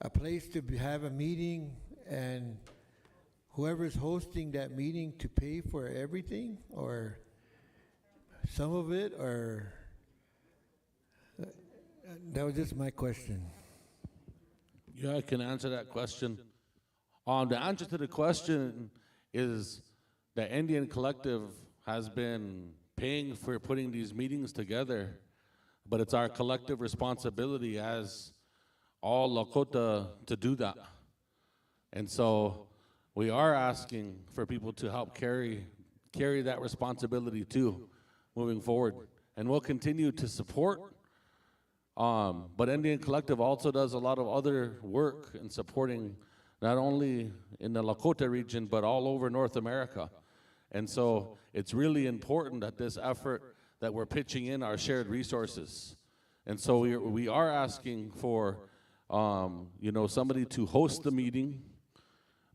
a place to have a meeting and whoever's hosting that meeting to pay for everything, or some of it, or that was just my question. Yeah, I can answer that question. The answer to the question is the Indian Collective has been paying for putting these meetings together, but it's our collective responsibility as all Lakota to do that. And so we are asking for people to help carry that responsibility too, moving forward. And we'll continue to support. But Indian Collective also does a lot of other work in supporting not only in the Lakota region, but all over North America. And so it's really important that this effort that we're pitching in our shared resources. And so we are asking for, somebody to host the meeting,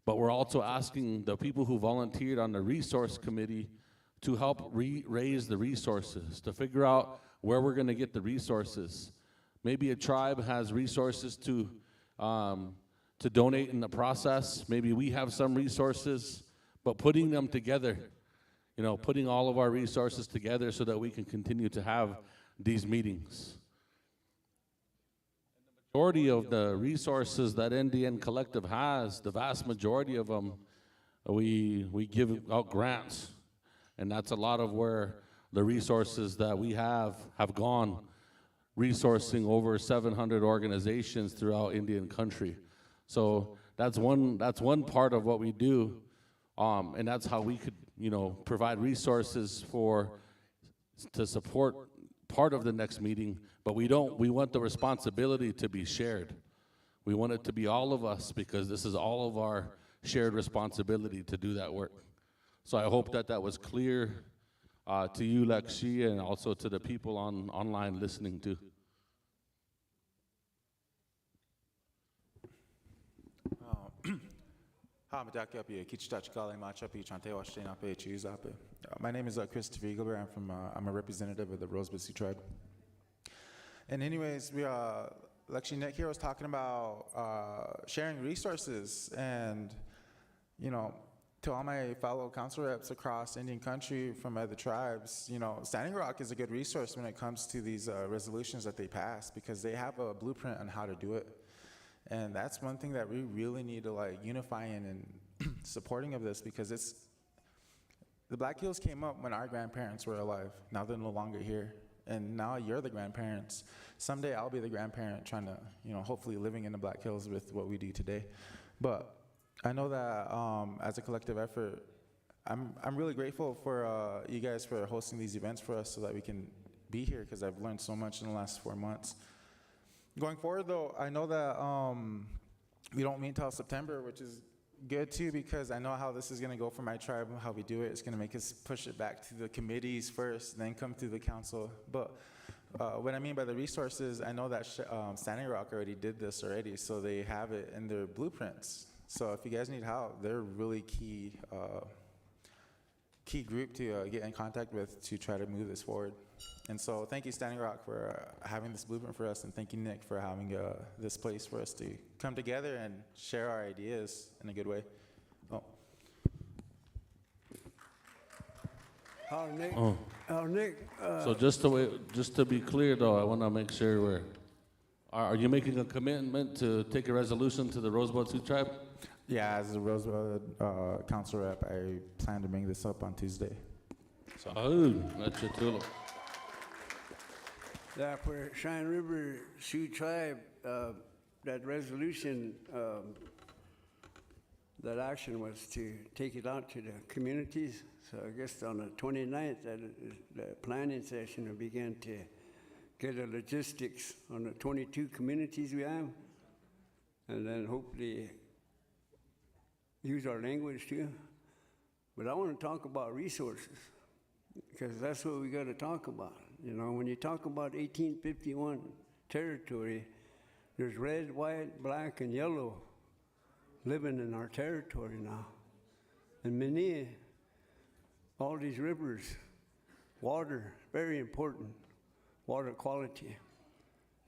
but we're also asking the people who volunteered on the resource committee to help raise the resources, to figure out where we're gonna get the resources. Maybe a tribe has resources to donate in the process. Maybe we have some resources, but putting them together, putting all of our resources together so that we can continue to have these meetings. The majority of the resources that Indian Collective has, the vast majority of them, we give out grants. And that's a lot of where the resources that we have gone, resourcing over 700 organizations throughout Indian country. So that's one part of what we do, and that's how we could, provide resources to support part of the next meeting. But we want the responsibility to be shared. We want it to be all of us, because this is all of our shared responsibility to do that work. So I hope that was clear to you, Lakshya, and also to the people online listening too. My name is Christopher Eaglebear. I'm a representative of the Rosebud Sioux Tribe. And anyways, like Nick here was talking about sharing resources, and to all my fellow council reps across Indian country from other tribes, Standing Rock is a good resource when it comes to these resolutions that they pass, because they have a blueprint on how to do it. And that's one thing that we really need to unify in and supporting of this, because the Black Hills came up when our grandparents were alive. Now they're no longer here. And now you're the grandparents. Someday I'll be the grandparent trying to, hopefully living in the Black Hills with what we do today. But I know that as a collective effort, I'm really grateful for you guys for hosting these events for us so that we can be here, because I've learned so much in the last 4 months. Going forward, though, I know that we don't meet until September, which is good, too, because I know how this is going to go for my tribe, how we do it. It's going to make us push it back to the committees first, then come to the council. But what I mean by the resources, I know that Standing Rock already did this already, so they have it in their blueprints. So if you guys need help, they're a really key group to get in contact with to try to move this forward. And so thank you, Standing Rock, for having this blueprint for us, and thank you, Nick, for having this place for us to come together and share our ideas in a good way. Oh. Nick. So just to be clear, though, I want to make sure are you making a commitment to take a resolution to the Rosebud Sioux Tribe? Yeah, as a Rosebud council rep, I plan to bring this up on Tuesday. So. Oh, that's your tool. Yeah, for Cheyenne River Sioux Tribe, that resolution, that action was to take it out to the communities. So I guess on the 29th, the planning session will begin to get the logistics on the 22 communities we have, and then hopefully use our language too. But I want to talk about resources, because that's what we got to talk about. When you talk about 1851 territory, there's red, white, black, and yellow living in our territory now. And many, all these rivers, water, very important, water quality.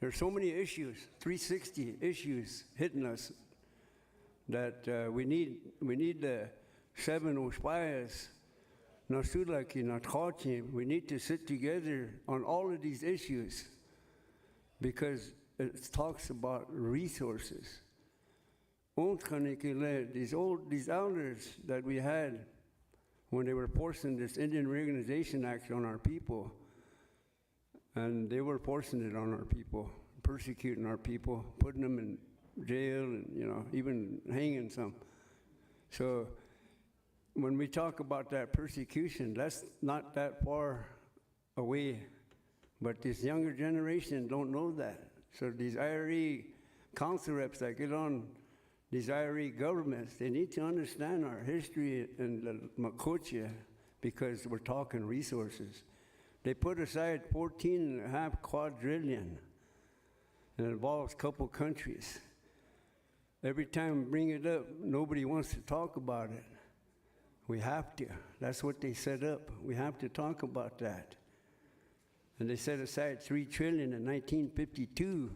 There's so many issues, 360 issues hitting us, that we need the 7 Ospayas, Nasulaki, Natkachi. We need to sit together on all of these issues, because it talks about resources. These elders that we had when they were forcing this Indian Reorganization Act on our people, and they were forcing it on our people, persecuting our people, putting them in jail, and even hanging some. So when we talk about that persecution, that's not that far away, but this younger generation don't know that. So these IRE council reps that get on these IRE governments, they need to understand our history and the Makocha, because we're talking resources. They put aside 14.5 quadrillion, and it involves a couple countries. Every time we bring it up, nobody wants to talk about it. We have to. That's what they set up. We have to talk about that. And they set aside 3 trillion in 1952.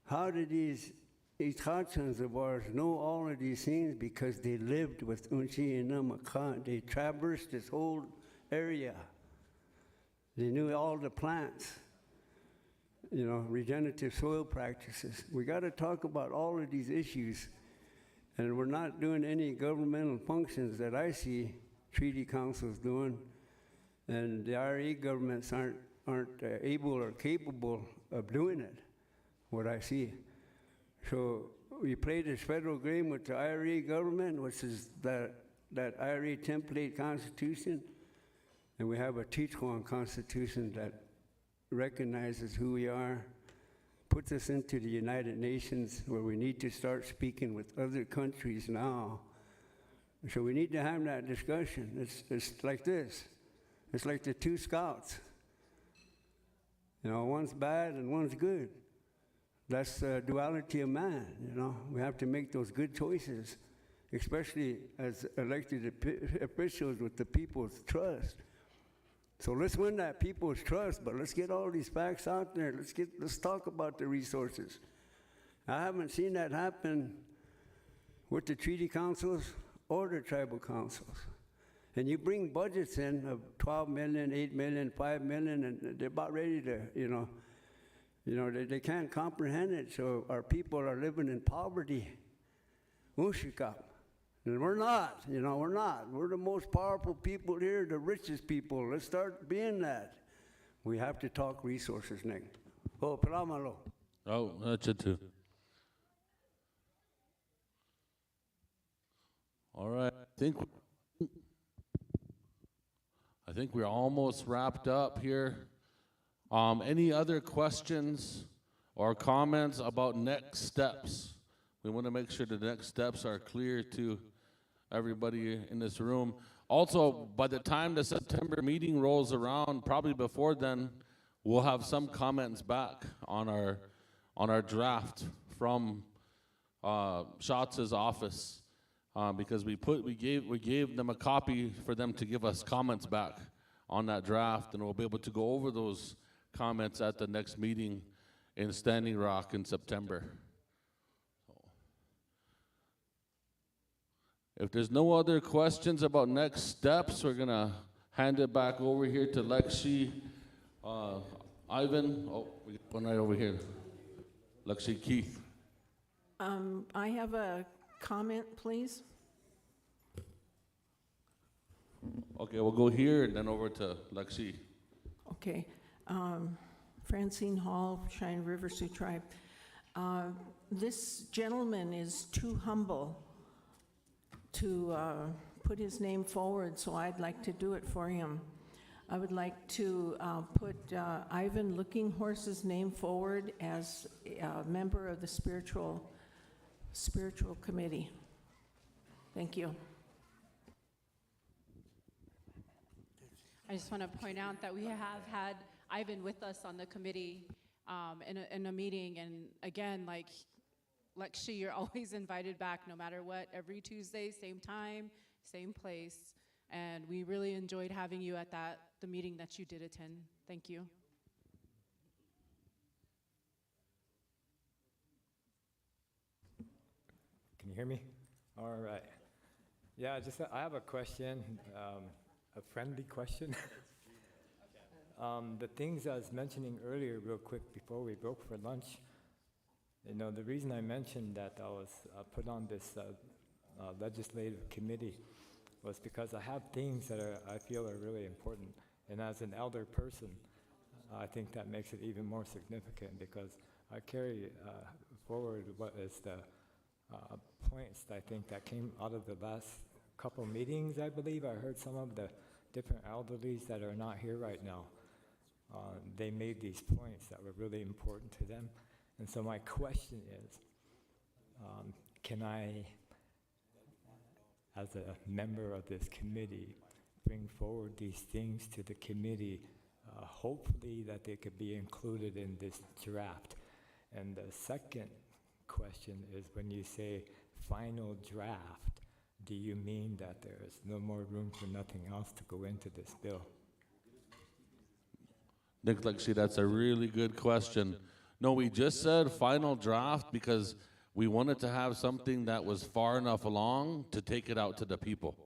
How did these Ichachans of ours know all of these things? Because they lived with Unchi and Namaka. They traversed this whole area. They knew all the plants, regenerative soil practices. We got to talk about all of these issues. And we're not doing any governmental functions that I see treaty councils doing, and the IRE governments aren't able or capable of doing it, what I see. So we play this federal game with the IRE government, which is that IRE template constitution, and we have a Tijuan constitution that recognizes who we are, puts us into the United Nations, where we need to start speaking with other countries now. So we need to have that discussion. It's like this. It's like the 2 scouts. One's bad and one's good. That's the duality of man, We have to make those good choices. especially as elected officials with the people's trust. So let's win that people's trust, but let's get all these facts out there. Let's talk about the resources. I haven't seen that happen with the treaty councils or the tribal councils. And you bring budgets in of 12 million, 8 million, 5 million, and they're about ready to, they can't comprehend it. So our people are living in poverty. Ushikap. And we're not, we're not. We're the most powerful people here, the richest people. Let's start being that. We have to talk resources, Nick. Oh, Pramalo. Oh, that's it too. All right, I think we're almost wrapped up here. Any other questions or comments about next steps? We want to make sure the next steps are clear to everybody in this room. Also, by the time the September meeting rolls around, probably before then, we'll have some comments back on our draft from Schatz's office, because we gave them a copy for them to give us comments back on that draft, and we'll be able to go over those comments at the next meeting in Standing Rock in September. If there's no other questions about next steps, we're gonna hand it back over here to Lexi, Ivan. Oh, we got one right over here. Lexi Keith. I have a comment, please. Okay, we'll go here and then over to Lexi. Okay. Francine Hall, Cheyenne River Sioux Tribe. This gentleman is too humble to put his name forward, so I'd like to do it for him. I would like to put Ivan Looking Horse's name forward as a member of the spiritual committee. Thank you. I just want to point out that we have had Ivan with us on the committee in a meeting, and again, like Lexi, you're always invited back no matter what, every Tuesday, same time, same place, and we really enjoyed having you at the meeting that you did attend. Thank you. Can you hear me? All right. Yeah, I have a question, a friendly question. The things I was mentioning earlier real quick before we broke for lunch, the reason I mentioned that I was put on this legislative committee was because I have things that I feel are really important. And as an elder person, I think that makes it even more significant because I carry forward what is the points I think that came out of the last couple meetings, I believe. I heard some of the different elderlies that are not here right now. They made these points that were really important to them. And so my question is, can I, as a member of this committee, bring forward these things to the committee, hopefully that they could be included in this draft? And the second question is, when you say final draft, do you mean that there is no more room for nothing else to go into this bill? Nick Lexi, that's a really good question. No, we just said final draft because we wanted to have something that was far enough along to take it out to the people.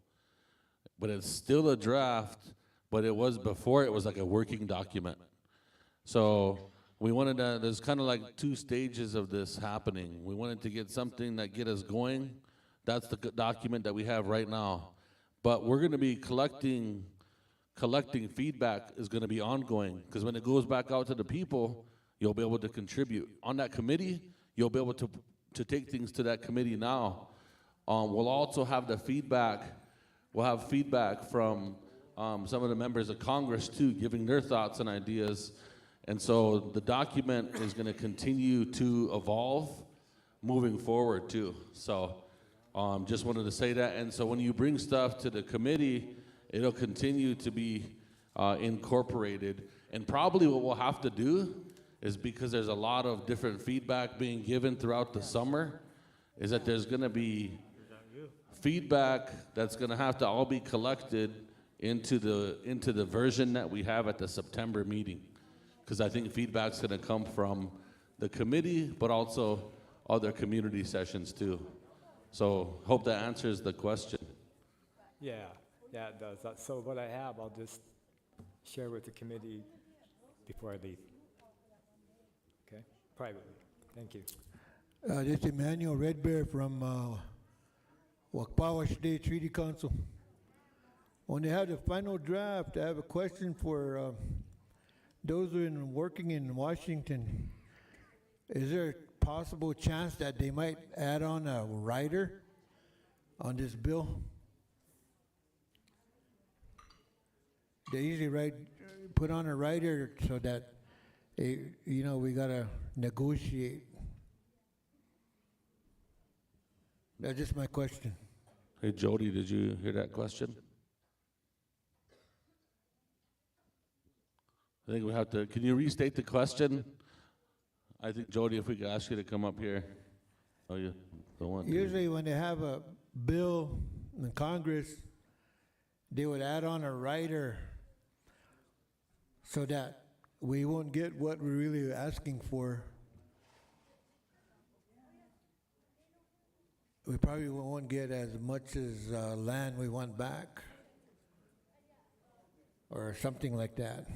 But it's still a draft, but it was before it was like a working document. So we wanted to, there's kind of like two stages of this happening. We wanted to get something that get us going. That's the document that we have right now. But we're gonna be collecting feedback is gonna be ongoing, because when it goes back out to the people, you'll be able to contribute. On that committee, you'll be able to take things to that committee now. We'll also have the feedback. We'll have feedback from some of the members of Congress too, giving their thoughts and ideas. And so the document is gonna continue to evolve moving forward too. So just wanted to say that. And so when you bring stuff to the committee, it'll continue to be incorporated. And probably what we'll have to do is, because there's a lot of different feedback being given throughout the summer, is that there's gonna be feedback that's gonna have to all be collected into the version that we have at the September meeting. Because I think feedback's gonna come from the committee, but also other community sessions too. So hope that answers the question. Yeah, it does. So what I have, I'll just share with the committee before I leave. Okay, privately. Thank you. This is Emmanuel Red Bear from Wakpawa State Treaty Council. When they have the final draft, I have a question for those who are working in Washington. Is there a possible chance that they might add on a rider on this bill? They usually put on a rider so that, we gotta negotiate. That's just my question. Hey, Jody, did you hear that question? I think we have to, can you restate the question? I think, Jody, if we could ask you to come up here. Oh, you don't want to. Usually when they have a bill in Congress, they would add on a rider so that we won't get what we're really asking for. We probably won't get as much as land we want back or something like that.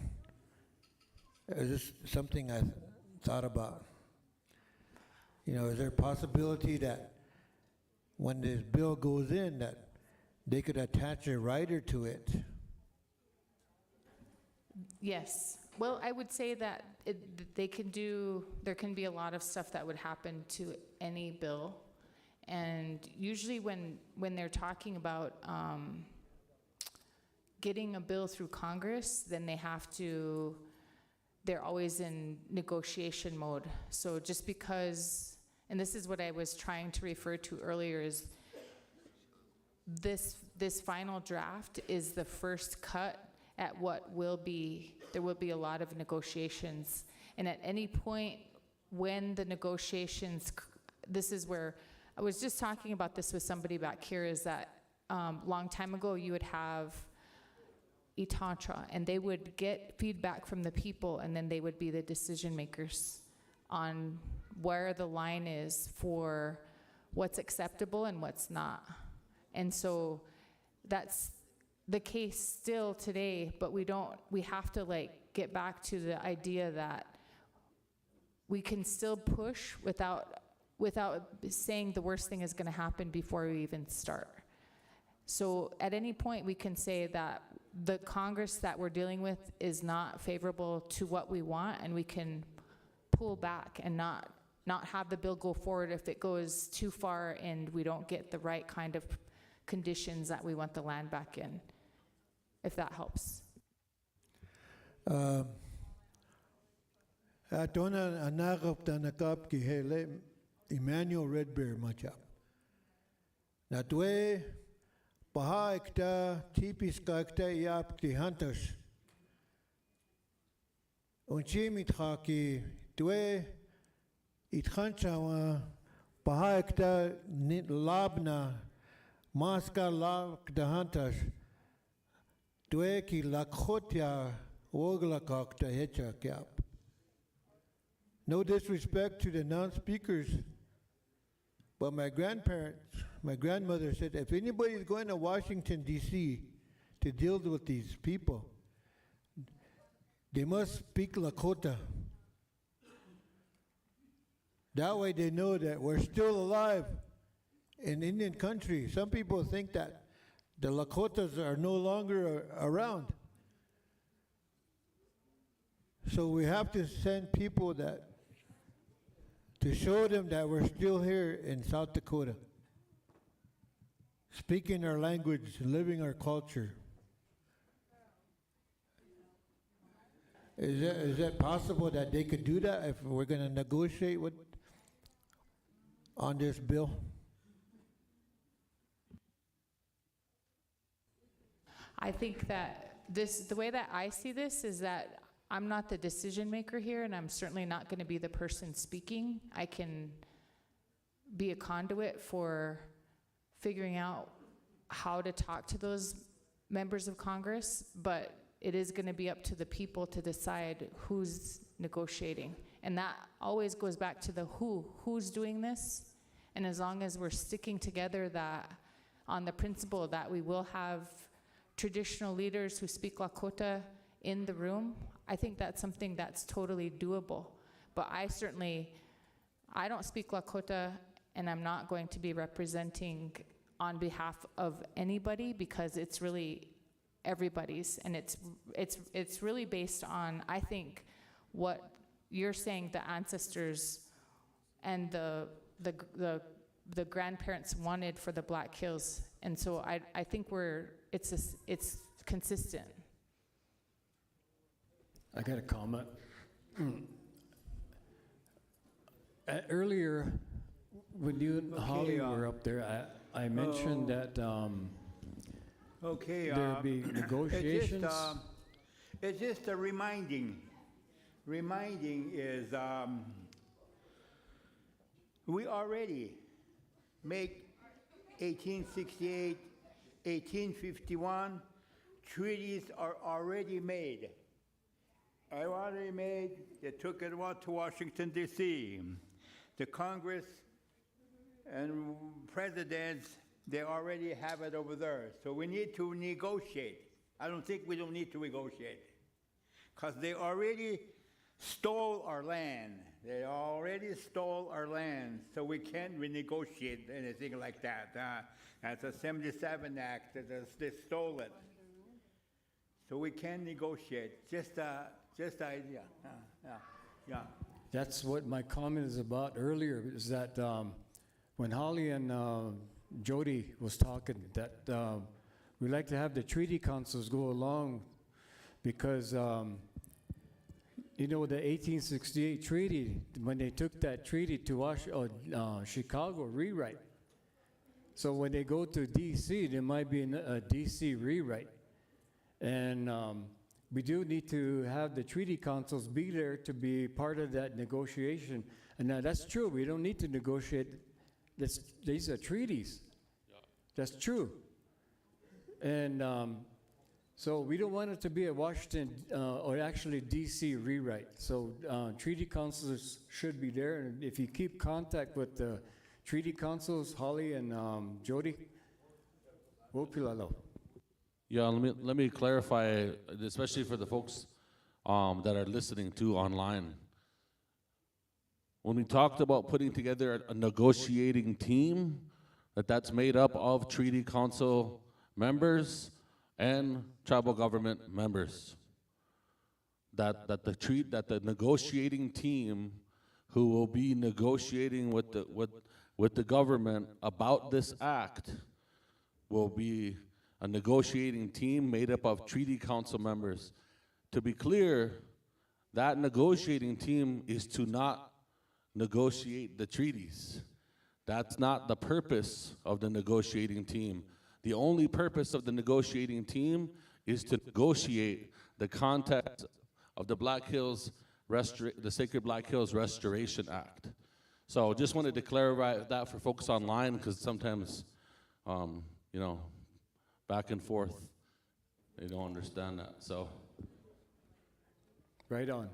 It's just something I thought about. Is there a possibility that when this bill goes in that they could attach a rider to it? Yes. Well, I would say that there can be a lot of stuff that would happen to any bill. And usually when they're talking about getting a bill through Congress, then they're always in negotiation mode. So just because, and this is what I was trying to refer to earlier, is this final draft is the first cut at what there will be a lot of negotiations. And at any point when the negotiations, this is where, I was just talking about this with somebody back here, is that long time ago you would have Itantra, and they would get feedback from the people, and then they would be the decision makers on where the line is for what's acceptable and what's not. And so that's the case still today, but we have to get back to the idea that we can still push without saying the worst thing is going to happen before we even start. So at any point we can say that the Congress that we're dealing with is not favorable to what we want, and we can pull back and not have the bill go forward if it goes too far and we don't get the right kind of conditions that we want the land back in, if that helps. Atona anagop tanakap ki hele Emmanuel Red Bear machap. Natwe paha ekta tipis ka ekta yap ki hunters. Unchi mitha ki twe ithanchawa paha ekta labna maska lab the hunters. Twe ki lakhotya wogla kakta hecha kyap. No disrespect to the non-speakers, but my grandmother said, if anybody is going to Washington, D.C. to deal with these people, they must speak Lakota. That way they know that we're still alive in Indian country. Some people think that the Lakotas are no longer around. So we have to send people to show them that we're still here in South Dakota, speaking our language, living our culture. Is that possible that they could do that if we're going to negotiate on this bill? I think that the way that I see this is that I'm not the decision maker here, and I'm certainly not going to be the person speaking. I can be a conduit for figuring out how to talk to those members of Congress, but it is going to be up to the people to decide who's negotiating. And that always goes back to the who's doing this. And as long as we're sticking together that on the principle that we will have traditional leaders who speak Lakota in the room, I think that's something that's totally doable. But I don't speak Lakota, and I'm not going to be representing on behalf of anybody, because it's really everybody's, and it's really based on, I think, what you're saying the ancestors and the grandparents wanted for the Black Hills. And so I think it's consistent. I got a comment. Earlier, when you and Holly were up there, I mentioned that there'd be negotiations. It's just a reminding. Reminding is we already make 1868, 1851 treaties are already made. Already made. They took it out to Washington, D.C. The Congress and presidents, they already have it over there. So we need to negotiate. I don't think we don't need to negotiate, because they already stole our land. They already stole our land, so we can't renegotiate anything like that. That's a 77 Act. They stole it. So we can negotiate. Just idea. Yeah. That's what my comment is about earlier, is that when Holly and Jody was talking, that we like to have the treaty councils go along, because you know, the 1868 treaty, when they took that treaty to Chicago, rewrite. So when they go to D.C., there might be a D.C. rewrite. And we do need to have the treaty councils be there to be part of that negotiation. And now that's true. We don't need to negotiate. These are treaties. That's true. And so we don't want it to be a Washington or actually D.C. rewrite. So treaty councils should be there. And if you keep contact with the treaty councils, Holly and Jody, Wopilalo. Yeah, let me clarify, especially for the folks that are listening to online. When we talked about putting together a negotiating team, that's made up of treaty council members and tribal government members. That the negotiating team who will be negotiating with the government about this act will be a negotiating team made up of treaty council members. To be clear, that negotiating team is to not negotiate the treaties. That's not the purpose of the negotiating team. The only purpose of the negotiating team is to negotiate the context of the the Sacred Black Hills Restoration Act. So just wanted to clarify that for folks online, because sometimes, you know, back and forth, they don't understand that. So, right on.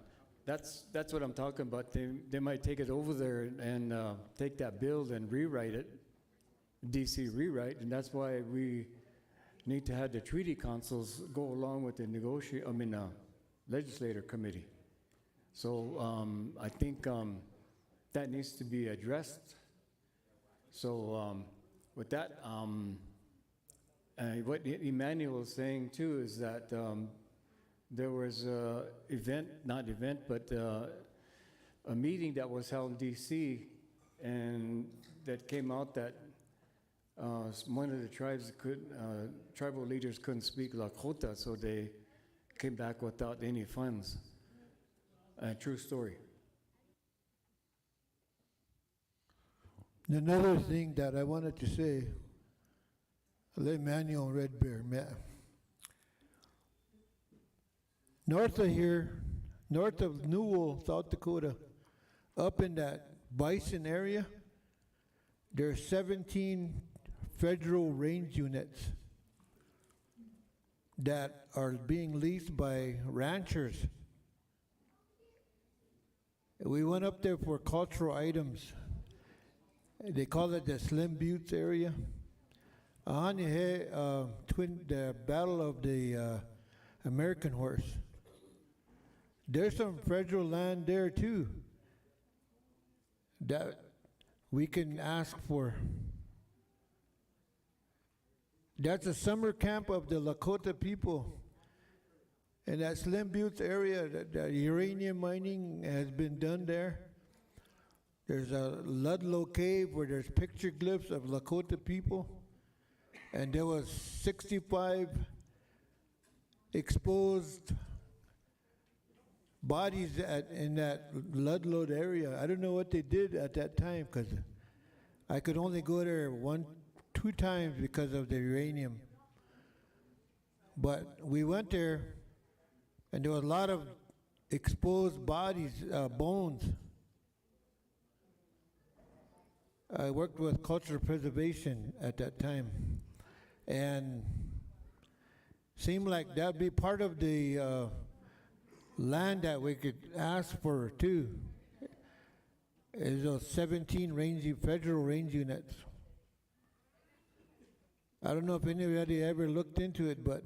That's what I'm talking about. They might take it over there and take that bill and rewrite it, DC rewrite, and that's why we need to have the treaty councils go along with the legislator committee. So I think that needs to be addressed. So with that, what Emmanuel was saying too is that there was a meeting that was held in D.C. and that came out that one of the tribal leaders couldn't speak Lakota, so they came back without any funds. True story. Another thing that I wanted to say, Emmanuel Red Bear, north of here, north of Newell, South Dakota, up in that Bison area, there's 17 federal range units that are being leased by ranchers. We went up there for cultural items. They call it the Slim Buttes area. The Battle of the American Horse. There's some federal land there too that we can ask for. That's a summer camp of the Lakota people. And that Slim Buttes area, the uranium mining has been done there. There's a Ludlow cave where there's picture glyphs of Lakota people. And there was 65 exposed bodies in that Ludlow area. I don't know what they did at that time because I could only go there 2 times because of the uranium. But we went there, and there was a lot of exposed bodies, bones. I worked with cultural preservation at that time, and seemed like that'd be part of the land that we could ask for too. Is those 17 federal range units. I don't know if anybody ever looked into it, but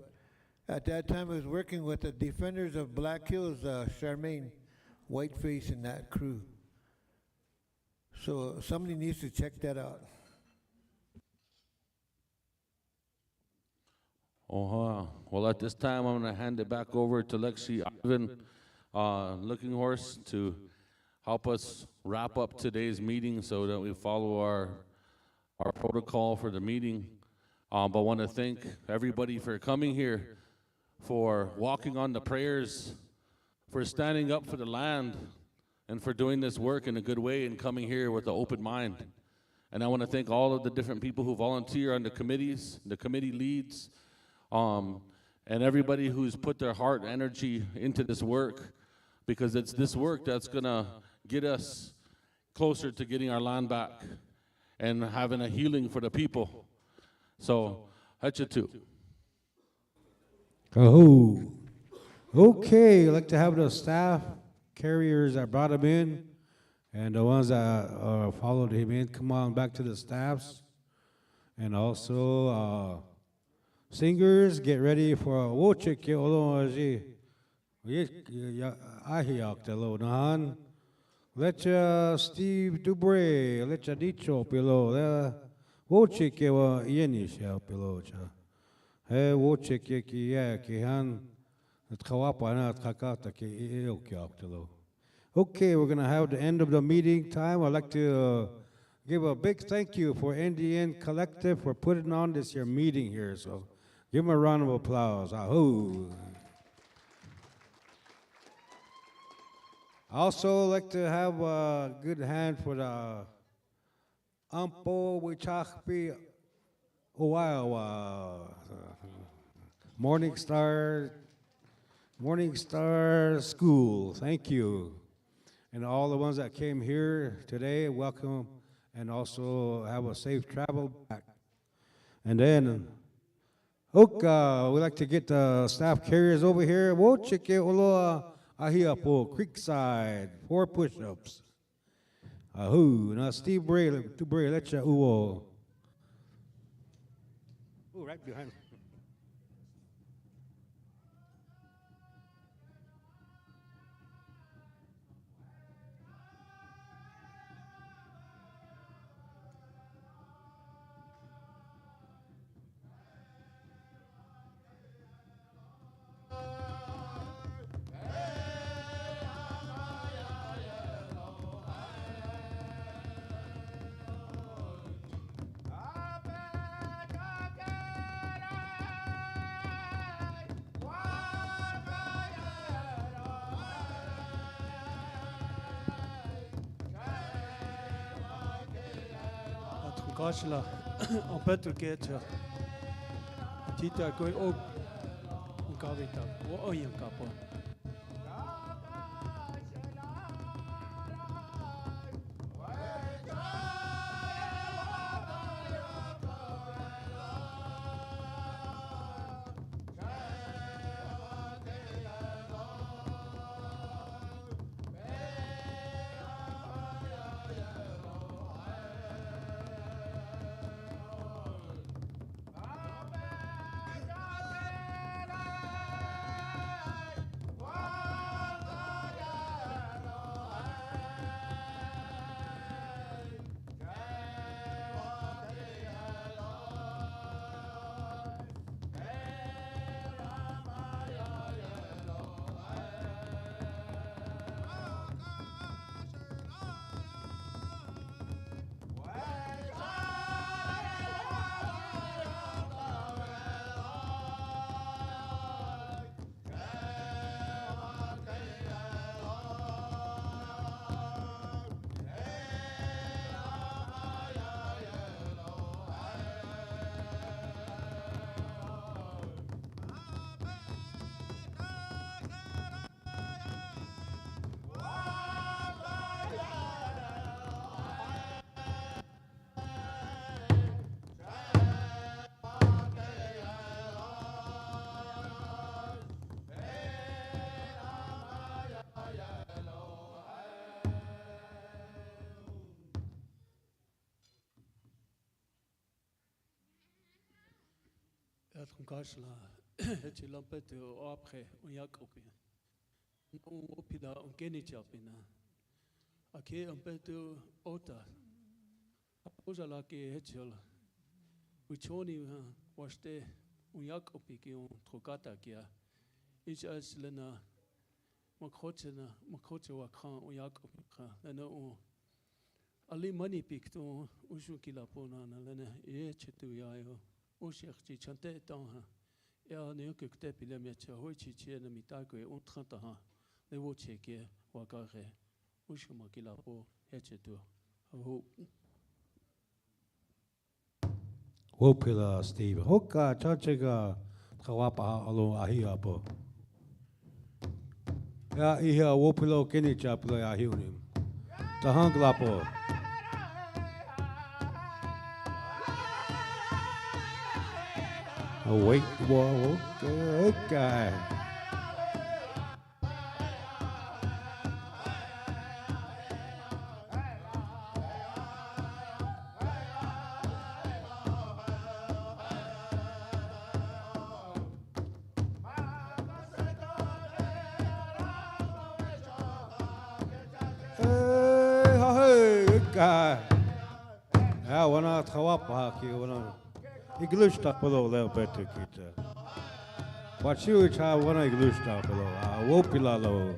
at that time I was working with the Defenders of Black Hills, Charmaine Whiteface and that crew. So somebody needs to check that out. Well, at this time, I'm going to hand it back over to Lexi Ivan, Looking Horse, to help us wrap up today's meeting so that we follow our protocol for the meeting. But I want to thank everybody for coming here, for walking on the prayers, for standing up for the land, and for doing this work in a good way and coming here with an open mind. And I want to thank all of the different people who volunteer on the committees, the committee leads, and everybody who's put their heart and energy into this work, because it's this work that's going to get us closer to getting our land back and having a healing for the people. So, Hachitu. Oh, okay. I'd like to have the staff carriers that brought him in and the ones that followed him in come on back to the staffs. And also, singers, get ready for Wochik Oloaji. Ahiaktelo Nahan. Letcha Steve Dubre, Letcha Dicho Pilo, Wochik Yenish Pilocha. Hey, Wochik Yakihan, Kawapana Kakata Eokiaktelo. Okay, we're going to have the end of the meeting time. I'd like to give a big thank you for NDN Collective for putting on this year meeting here. So give them a round of applause. Ahoo. I also like to have a good hand for the Ampo Wichakpi Owawa Morning Star School. Thank you. And all the ones that came here today, welcome, and also have a safe travel back. And then, Oka, we'd like to get the staff carriers over here. Wochike Oloa Ahiapo, Creekside, 4 push-ups. Ahoo, now Steve Bray, let's ya uo. Oh, right behind. Kasla, on peut get Tita go oh, Gavita, oh, you capo. Kasla, Chilampet, Opre, Uyakopi. Opida, Ungeni Chapina. Ake Ampetu Ota. Osalaki Hetchel. Uchoni was the Uyakopi, Trocata Kia. Each as Lena Makochena, Makocha Khan, Uyakopi, and Ali money picked on Ushukila Pona, Lena, Echetu Yayo, Ushakchi Chante Tonha. Ja, ne ook ik tep ile met hoichi chene mitako e ontranta ha. Le wo cheke wakare. Ushuma kila po heche tu. Ho. Wopila Steve. Hoka chachega kawapa alo ahia po. Ya iha wopilo kini chaplo ya hiunim. Tahangla po. Wait, whoa, okay. Hey, okay. Ya wana tawapa ki wana. English ta polo leo better kita. What you cha wana English ta polo. Wopila lo.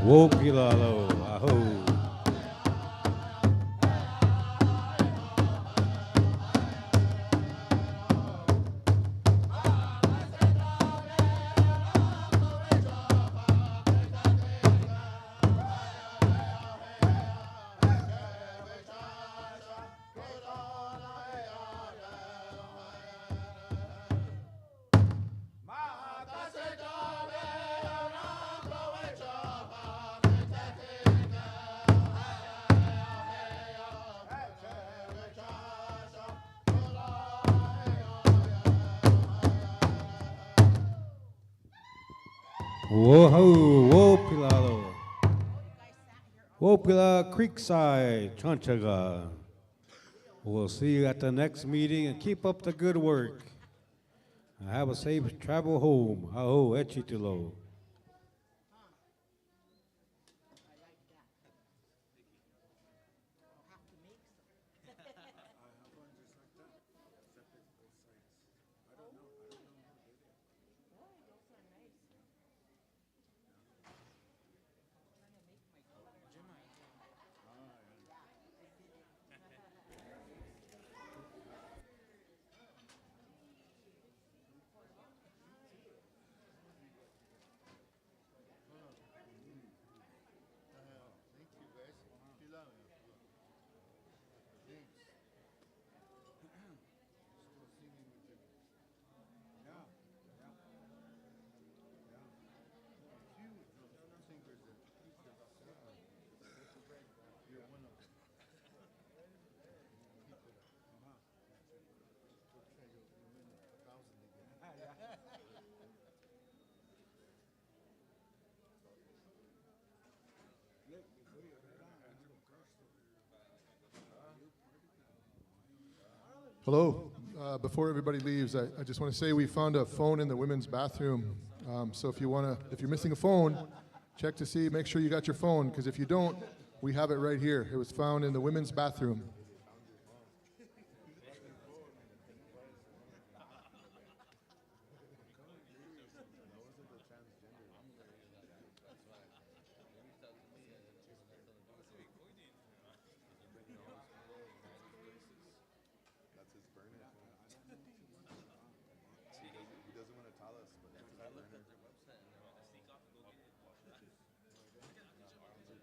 Wopila lo. Aho. Whoa, Wopila lo. Wopila Creekside, Chanchaga. We'll see you at the next meeting and keep up the good work. Have a safe travel home. Aho, echitilo. Hello. Before everybody leaves, I just want to say we found a phone in the women's bathroom. So if you're missing a phone, check to see, make sure you got your phone, because if you don't, we have it right here. It was found in the women's bathroom.